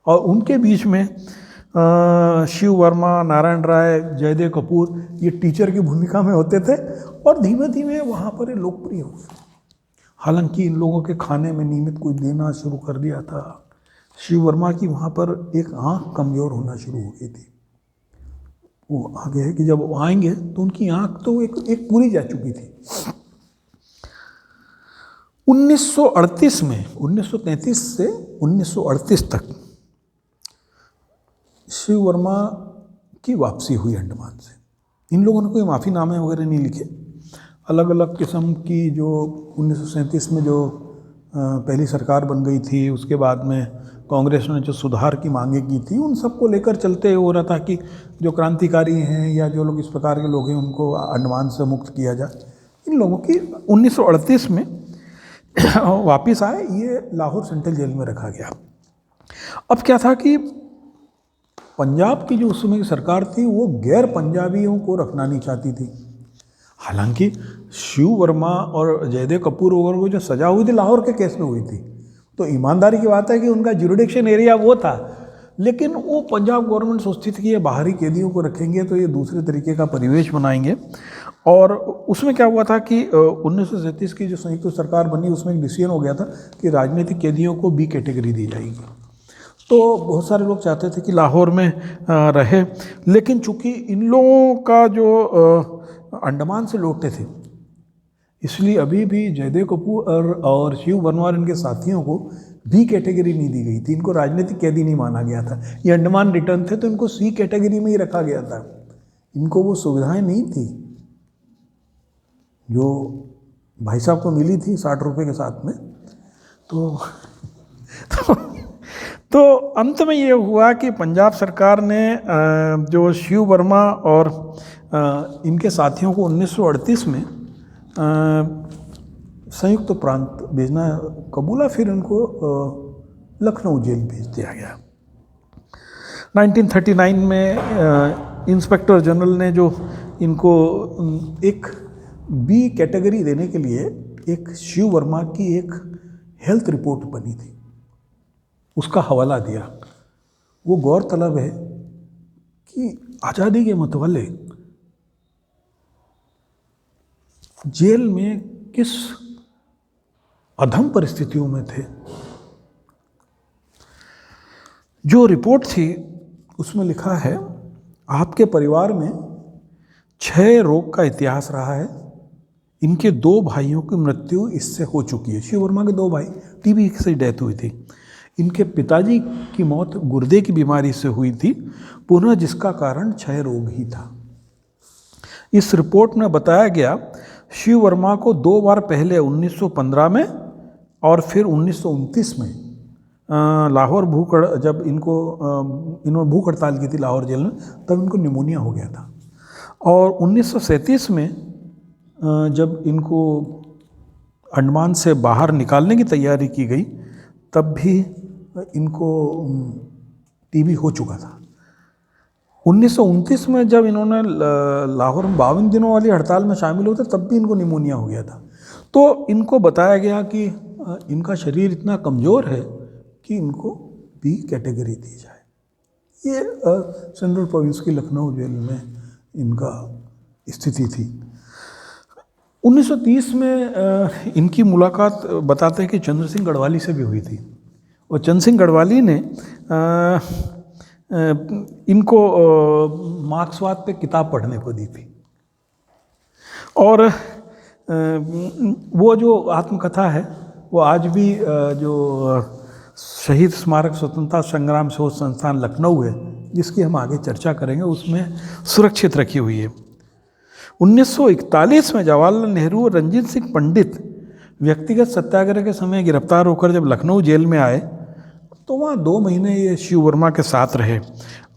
और उनके बीच में शिव वर्मा, नारायण राय, जयदेव कपूर ये टीचर की भूमिका में होते थे और धीमे धीमे वहाँ पर ये लोकप्रिय हो गए। हालांकि इन लोगों के खाने में नियमित कोई देना शुरू कर दिया था। शिव वर्मा की वहाँ पर एक आँख कमज़ोर होना शुरू हो गई थी। वो आगे है कि जब वो आएंगे तो उनकी आँख तो एक पूरी जा चुकी थी। 1938 में, 1933 से 1938 तक शिव वर्मा की वापसी हुई अंडमान से। इन लोगों ने कोई माफ़ीनामे वगैरह नहीं लिखे। अलग अलग किस्म की जो 1937 में जो पहली सरकार बन गई थी, उसके बाद में कांग्रेस ने जो सुधार की मांगे की थी उन सबको लेकर चलते हो रहा था कि जो क्रांतिकारी हैं या जो लोग इस प्रकार के लोग हैं उनको अंडमान से मुक्त किया जाए। इन लोगों की 1938 में वापस आए, ये लाहौर सेंट्रल जेल में रखा गया। अब क्या था कि पंजाब की जो उस समय की सरकार थी वो गैर पंजाबियों को रखना नहीं चाहती थी। हालांकि शिव वर्मा और जयदेव कपूर वगैरह को जो सजा हुई थी लाहौर के केस में हुई थी, तो ईमानदारी की बात है कि उनका जुरिडिक्शन एरिया वो था, लेकिन वो पंजाब गवर्नमेंट सोचती थी कि ये बाहरी कैदियों को रखेंगे तो ये दूसरे तरीके का परिवेश बनाएंगे। और उसमें क्या हुआ था कि 1937 की जो संयुक्त सरकार बनी उसमें एक डिसीजन हो गया था कि राजनीतिक कैदियों को बी कैटेगरी दी जाएगी। तो बहुत सारे लोग चाहते थे कि लाहौर में रहे, लेकिन चूंकि इन लोगों का जो अंडमान से लौटते थे, इसलिए अभी भी जयदेव कपूर और शिव वर्मा और इनके साथियों को बी कैटेगरी नहीं दी गई थी। इनको राजनीतिक कैदी नहीं माना गया था। ये अंडमान रिटर्न थे तो इनको सी कैटेगरी में ही रखा गया था। इनको वो सुविधाएं नहीं थी जो भाई साहब को मिली थी 60 रुपये के साथ में। तो अंत में ये हुआ कि पंजाब सरकार ने जो शिव वर्मा और इनके साथियों को 1938 में संयुक्त प्रांत भेजना कबूला, फिर इनको लखनऊ जेल भेज दिया गया। 1939 में इंस्पेक्टर जनरल ने जो इनको एक बी कैटेगरी देने के लिए एक शिव वर्मा की एक हेल्थ रिपोर्ट बनी थी, उसका हवाला दिया। वो गौरतलब है कि आज़ादी के मतवाले जेल में किस अधम परिस्थितियों में थे। जो रिपोर्ट थी उसमें लिखा है, आपके परिवार में 6 रोग का इतिहास रहा है, इनके 2 भाइयों की मृत्यु इससे हो चुकी है। शिव वर्मा के 2 भाई टीबी से डेथ हुई थी। इनके पिताजी की मौत गुर्दे की बीमारी से हुई थी, पुनः जिसका कारण क्षय रोग ही था। इस रिपोर्ट में बताया गया शिव वर्मा को 2 बार पहले 1915 में और फिर 1929 में लाहौर जब इन्होंने भूख हड़ताल की थी लाहौर जेल में, तब इनको निमोनिया हो गया था। और 1937 में जब इनको अंडमान से बाहर निकालने की तैयारी की गई, तब भी इनको टीबी हो चुका था। 1929 में जब इन्होंने लाहौर में 52 दिनों वाली हड़ताल में शामिल होते, तब भी इनको निमोनिया हो गया था। तो इनको बताया गया कि इनका शरीर इतना कमज़ोर है कि इनको बी कैटेगरी दी जाए। ये सेंट्रल प्रोविंस की लखनऊ जेल में इनका स्थिति थी। 1930 में इनकी मुलाकात बताते हैं कि चंद्र सिंह गढ़वाली से भी हुई थी, और चंद्र सिंह गढ़वाली ने इनको मार्क्सवाद पे किताब पढ़ने को दी थी। और वो जो आत्मकथा है वो आज भी जो शहीद स्मारक स्वतंत्रता संग्राम शोध संस्थान लखनऊ है, जिसकी हम आगे चर्चा करेंगे, उसमें सुरक्षित रखी हुई है। 1941 में जवाहरलाल नेहरू और रंजीत सिंह पंडित व्यक्तिगत सत्याग्रह के समय गिरफ्तार होकर जब लखनऊ जेल में आए, तो वहाँ 2 महीने ये शिव वर्मा के साथ रहे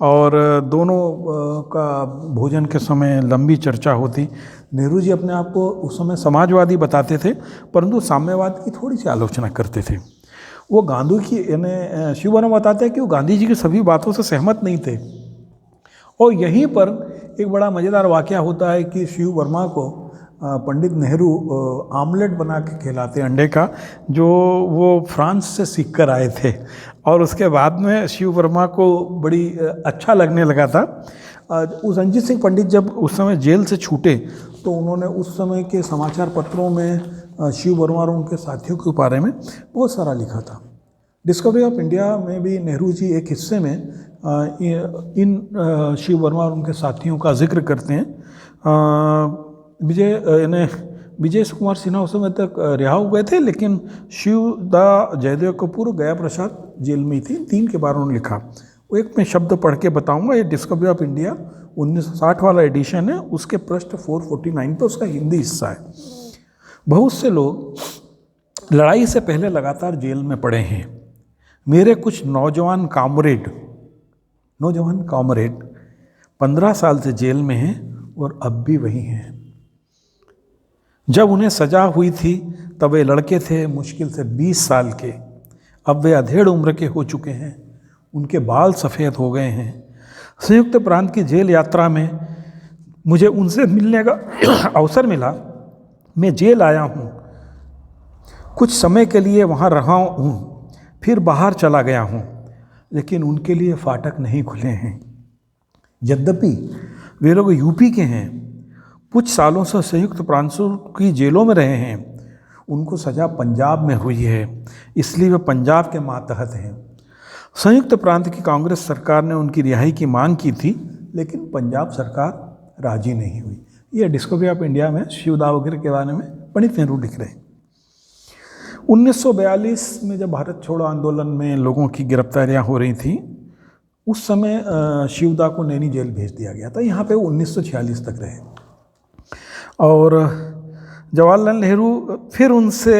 और दोनों का भोजन के समय लंबी चर्चा होती। नेहरू जी अपने आप को उस समय समाजवादी बताते थे, परंतु साम्यवाद की थोड़ी सी आलोचना करते थे। वो गांधी की यानी शिव वर्मा बताते हैं कि वो गांधी जी की सभी बातों से सहमत नहीं थे। और यहीं पर एक बड़ा मज़ेदार वाक़या होता है कि शिव वर्मा को पंडित नेहरू आमलेट बना के खिलाते अंडे का, जो वो फ्रांस से सीख कर आए थे। और उसके बाद में शिव वर्मा को बड़ी अच्छा लगने लगा था। उस रंजीत सिंह पंडित जब उस समय जेल से छूटे, तो उन्होंने उस समय के समाचार पत्रों में शिव वर्मा और उनके साथियों के बारे में बहुत सारा लिखा था। डिस्कवरी ऑफ इंडिया में भी नेहरू जी एक हिस्से में इन शिव वर्मा और उनके साथियों का जिक्र करते हैं। विजय कुमार सिन्हा उस समय तक रिहा हो गए थे, लेकिन शिवदा, जयदेव कपूर, गया प्रसाद जेल में ही थी। 3 के बारे में लिखा। वो एक मैं शब्द पढ़ के बताऊंगा। ये डिस्कवरी ऑफ इंडिया 1960 वाला एडिशन है, उसके पृष्ठ 449 पे उसका हिंदी हिस्सा है। बहुत से लोग लड़ाई से पहले लगातार जेल में पड़े हैं। मेरे कुछ नौजवान कामरेड 15 साल से जेल में हैं और अब भी वही हैं। जब उन्हें सजा हुई थी तब वे लड़के थे मुश्किल से 20 साल के। अब वे अधेड़ उम्र के हो चुके हैं, उनके बाल सफ़ेद हो गए हैं। संयुक्त प्रांत की जेल यात्रा में मुझे उनसे मिलने का अवसर मिला। मैं जेल आया हूँ, कुछ समय के लिए वहाँ रहा हूँ, फिर बाहर चला गया हूँ, लेकिन उनके लिए फाटक नहीं खुले हैं। यद्यपि वे लोग यूपी के हैं, कुछ सालों से संयुक्त प्रांतों की जेलों में रहे हैं, उनको सज़ा पंजाब में हुई है, इसलिए वे पंजाब के मातहत हैं। संयुक्त प्रांत की कांग्रेस सरकार ने उनकी रिहाई की मांग की थी, लेकिन पंजाब सरकार राजी नहीं हुई। ये डिस्कवरी ऑफ इंडिया में शिवदाव वगैरह के बारे में पंडित नेहरू लिख रहे हैं। 1942 में जब भारत छोड़ो आंदोलन में लोगों की गिरफ्तारियां हो रही थी, उस समय शिवदा को नैनी जेल भेज दिया गया था। यहाँ पे वो 1946 तक रहे और जवाहरलाल नेहरू फिर उनसे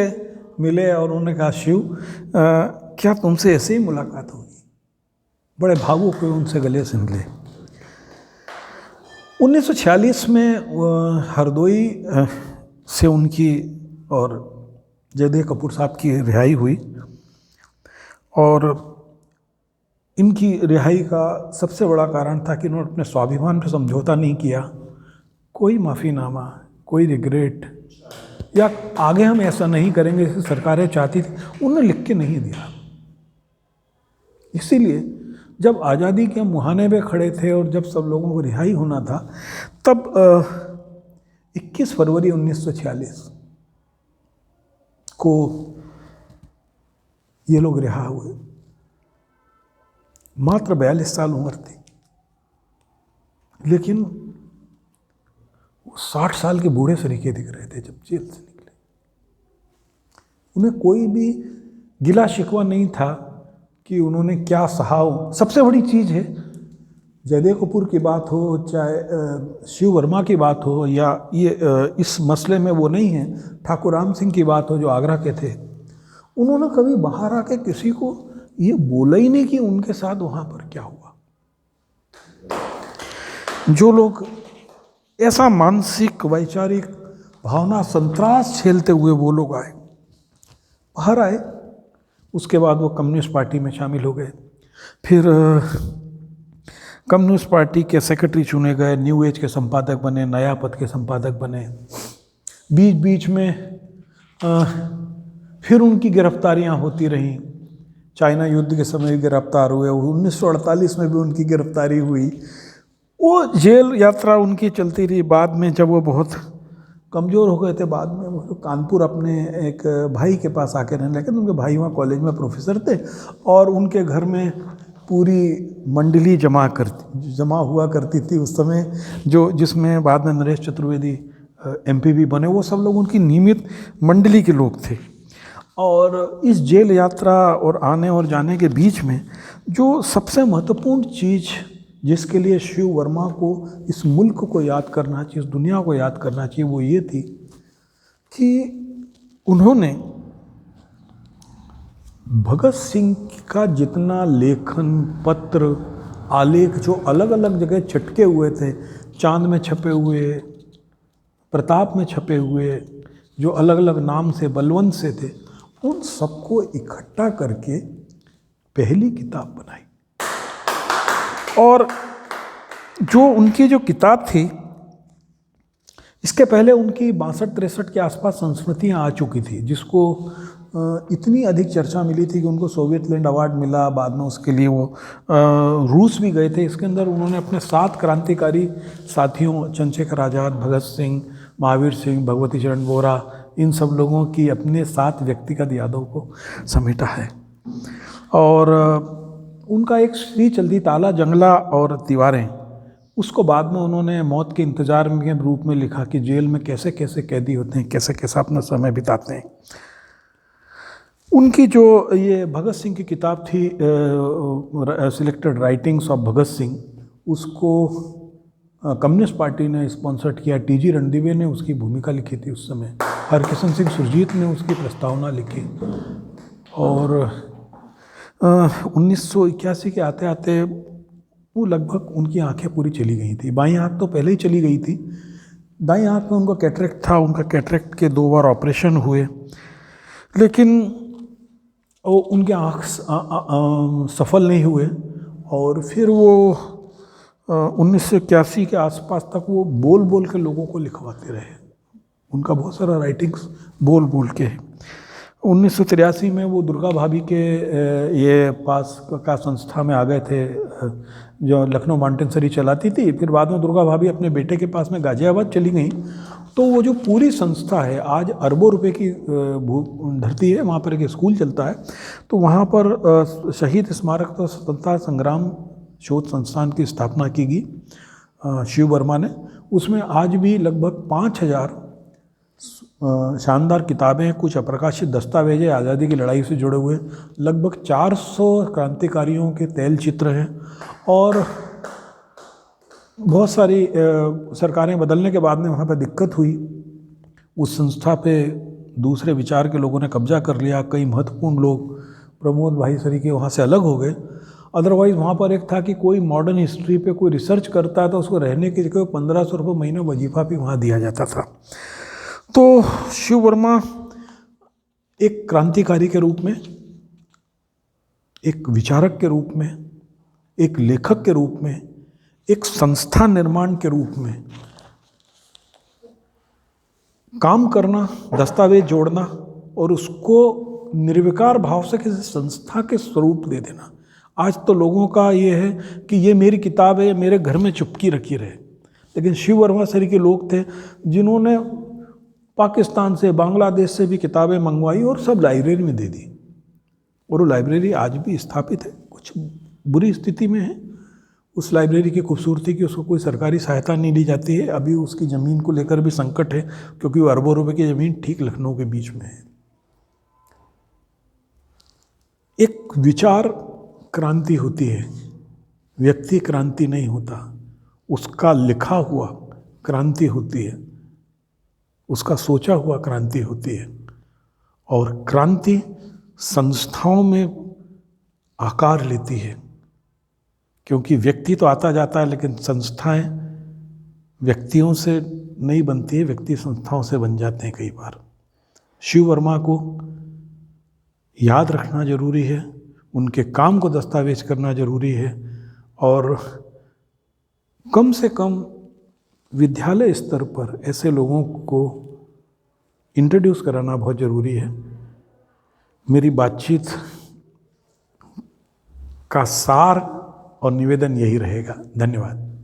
मिले और उन्होंने कहा, शिव क्या तुमसे ऐसे ही मुलाकात होगी? बड़े भावुक हुए, उनसे गले से मिले। 1946 में हरदोई से उनकी और जयदेव कपूर साहब की रिहाई हुई और इनकी रिहाई का सबसे बड़ा कारण था कि उन्होंने अपने स्वाभिमान पर समझौता नहीं किया। कोई माफ़ीनामा, कोई रिग्रेट या आगे हम ऐसा नहीं करेंगे जैसे सरकारें चाहती थी, उन्होंने लिख के नहीं दिया। इसीलिए जब आज़ादी के मुहाने पे खड़े थे और जब सब लोगों को रिहाई होना था, तब 21 फरवरी 1946 को ये लोग रिहा हुए। मात्र 42 साल उम्र थी, लेकिन 60 साल के बूढ़े सरीखे दिख रहे थे जब जेल से निकले। उन्हें कोई भी गिला शिकवा नहीं था कि उन्होंने क्या सहा। सबसे बड़ी चीज़ है, जयदेव कपूर की बात हो चाहे शिव वर्मा की बात हो, या ये इस मसले में वो नहीं है, ठाकुर राम सिंह की बात हो जो आगरा के थे, उन्होंने कभी बाहर आके किसी को ये बोला ही नहीं कि उनके साथ वहाँ पर क्या हुआ। जो लोग ऐसा मानसिक वैचारिक भावना संतरास झेलते हुए वो लोग आए, बाहर आए, उसके बाद वो कम्युनिस्ट पार्टी में शामिल हो गए। फिर कम्युनिस्ट पार्टी के सेक्रेटरी चुने गए, न्यू एज के संपादक बने, नया पथ के संपादक बने। बीच बीच में फिर उनकी गिरफ्तारियां होती रहीं। चाइना युद्ध के समय भी गिरफ्तार हुए, 1948 में भी उनकी गिरफ्तारी हुई। वो जेल यात्रा उनकी चलती रही। बाद में जब वो बहुत कमज़ोर हो गए थे, बाद में वो कानपुर अपने एक भाई के पास आके रहने लगे। उनके भाई वहाँ कॉलेज में प्रोफेसर थे और उनके घर में पूरी मंडली जमा हुआ करती थी उस समय, जिसमें बाद में नरेश चतुर्वेदी MP भी बने। वो सब लोग उनकी नियमित मंडली के लोग थे। और इस जेल यात्रा और आने और जाने के बीच में जो सबसे महत्वपूर्ण चीज़ जिसके लिए शिव वर्मा को इस मुल्क को याद करना चाहिए, इस दुनिया को याद करना चाहिए, वो ये थी कि उन्होंने भगत सिंह का जितना लेखन, पत्र, आलेख जो अलग अलग जगह छटके हुए थे, चांद में छपे हुए, प्रताप में छपे हुए, जो अलग अलग नाम से बलवंत से थे, उन सबको इकट्ठा करके पहली किताब बनाई। और जो उनकी जो किताब थी, इसके पहले उनकी 62-63 के आसपास संस्मृतियाँ आ चुकी थी, जिसको इतनी अधिक चर्चा मिली थी कि उनको सोवियत लैंड अवार्ड मिला। बाद में उसके लिए वो रूस भी गए थे। इसके अंदर उन्होंने अपने 7 क्रांतिकारी साथियों, चंद्रशेखर आज़ाद, भगत सिंह, महावीर सिंह, भगवती चरण वोहरा, इन सब लोगों की अपने 7 व्यक्तिगत यादों को समेटा है। और उनका एक श्री चलती ताला जंगला और दीवारें, उसको बाद में उन्होंने मौत के इंतज़ार के रूप में लिखा कि जेल में कैसे कैसे कैदी होते हैं, कैसे कैसे अपना समय बिताते हैं। उनकी जो ये भगत सिंह की किताब थी, selected writings of Bhagat Singh, उसको कम्युनिस्ट पार्टी ने स्पॉन्सर किया। TG रणदिवे ने उसकी भूमिका लिखी थी उस समय। हरकिशन सिंह सुरजीत ने उसकी प्रस्तावना लिखी और 1981 के आते आते वो लगभग उनकी आंखें पूरी चली गई थी। बाईं आंख तो पहले ही चली गई थी, दाईं आंख में उनका कैटरेक्ट था। उनका कैटरेक्ट के 2 बार ऑपरेशन हुए, लेकिन वो उनके आँख सफल नहीं हुए और फिर वो 1981 के आसपास तक वो बोल बोल के लोगों को लिखवाते रहे। उनका बहुत सारा राइटिंग्स बोल बोल के है। 1983 में वो दुर्गा भाभी के ये पास का संस्था में आ गए थे, जो लखनऊ मांटेसरी चलाती थी। फिर बाद में दुर्गा भाभी अपने बेटे के पास में गाजियाबाद चली गई। तो वो जो पूरी संस्था है, आज अरबों रुपए की धरती है, वहाँ पर एक स्कूल चलता है। तो वहाँ पर शहीद स्मारक तो स्वतंत्रता संग्राम शोध संस्थान की स्थापना की गई शिव वर्मा ने। उसमें आज भी लगभग 5000 शानदार किताबें, कुछ अप्रकाशित दस्तावेज आज़ादी की लड़ाई से जुड़े हुए, लगभग 400 क्रांतिकारियों के तैल चित्र हैं। और बहुत सारी सरकारें बदलने के बाद में वहाँ पर दिक्कत हुई, उस संस्था पे दूसरे विचार के लोगों ने कब्जा कर लिया। कई महत्वपूर्ण लोग, प्रमोद भाई सरीके, वहाँ से अलग हो गए। अदरवाइज़ वहाँ पर एक था कि कोई मॉडर्न हिस्ट्री पे कोई रिसर्च करता है तो उसको रहने की जगह 1500 रुपये महीना वजीफा भी वहाँ दिया जाता था। तो शिव वर्मा एक क्रांतिकारी के रूप में, एक विचारक के रूप में, एक लेखक के रूप में, एक संस्था निर्माण के रूप में काम करना, दस्तावेज जोड़ना और उसको निर्विकार भाव से किसी संस्था के स्वरूप दे देना। आज तो लोगों का ये है कि ये मेरी किताब है, मेरे घर में चुपकी रखी रहे। लेकिन शिव वर्मा सर के लोग थे जिन्होंने पाकिस्तान से, बांग्लादेश से भी किताबें मंगवाई और सब लाइब्रेरी में दे दी। और वो लाइब्रेरी आज भी स्थापित है, कुछ बुरी स्थिति में है। उस लाइब्रेरी की खूबसूरती की उसको कोई सरकारी सहायता नहीं दी जाती है। अभी उसकी ज़मीन को लेकर भी संकट है, क्योंकि वो अरबों रुपए की ज़मीन ठीक लखनऊ के बीच में है। एक विचार क्रांति होती है, व्यक्ति क्रांति नहीं होता। उसका लिखा हुआ क्रांति होती है, उसका सोचा हुआ क्रांति होती है। और क्रांति संस्थाओं में आकार लेती है, क्योंकि व्यक्ति तो आता जाता है, लेकिन संस्थाएं व्यक्तियों से नहीं बनती है, व्यक्ति संस्थाओं से बन जाते हैं कई बार। शिव वर्मा को याद रखना जरूरी है, उनके काम को दस्तावेज करना जरूरी है और कम से कम विद्यालय स्तर पर ऐसे लोगों को इंट्रोड्यूस कराना बहुत ज़रूरी है। मेरी बातचीत का सार और निवेदन यही रहेगा। धन्यवाद।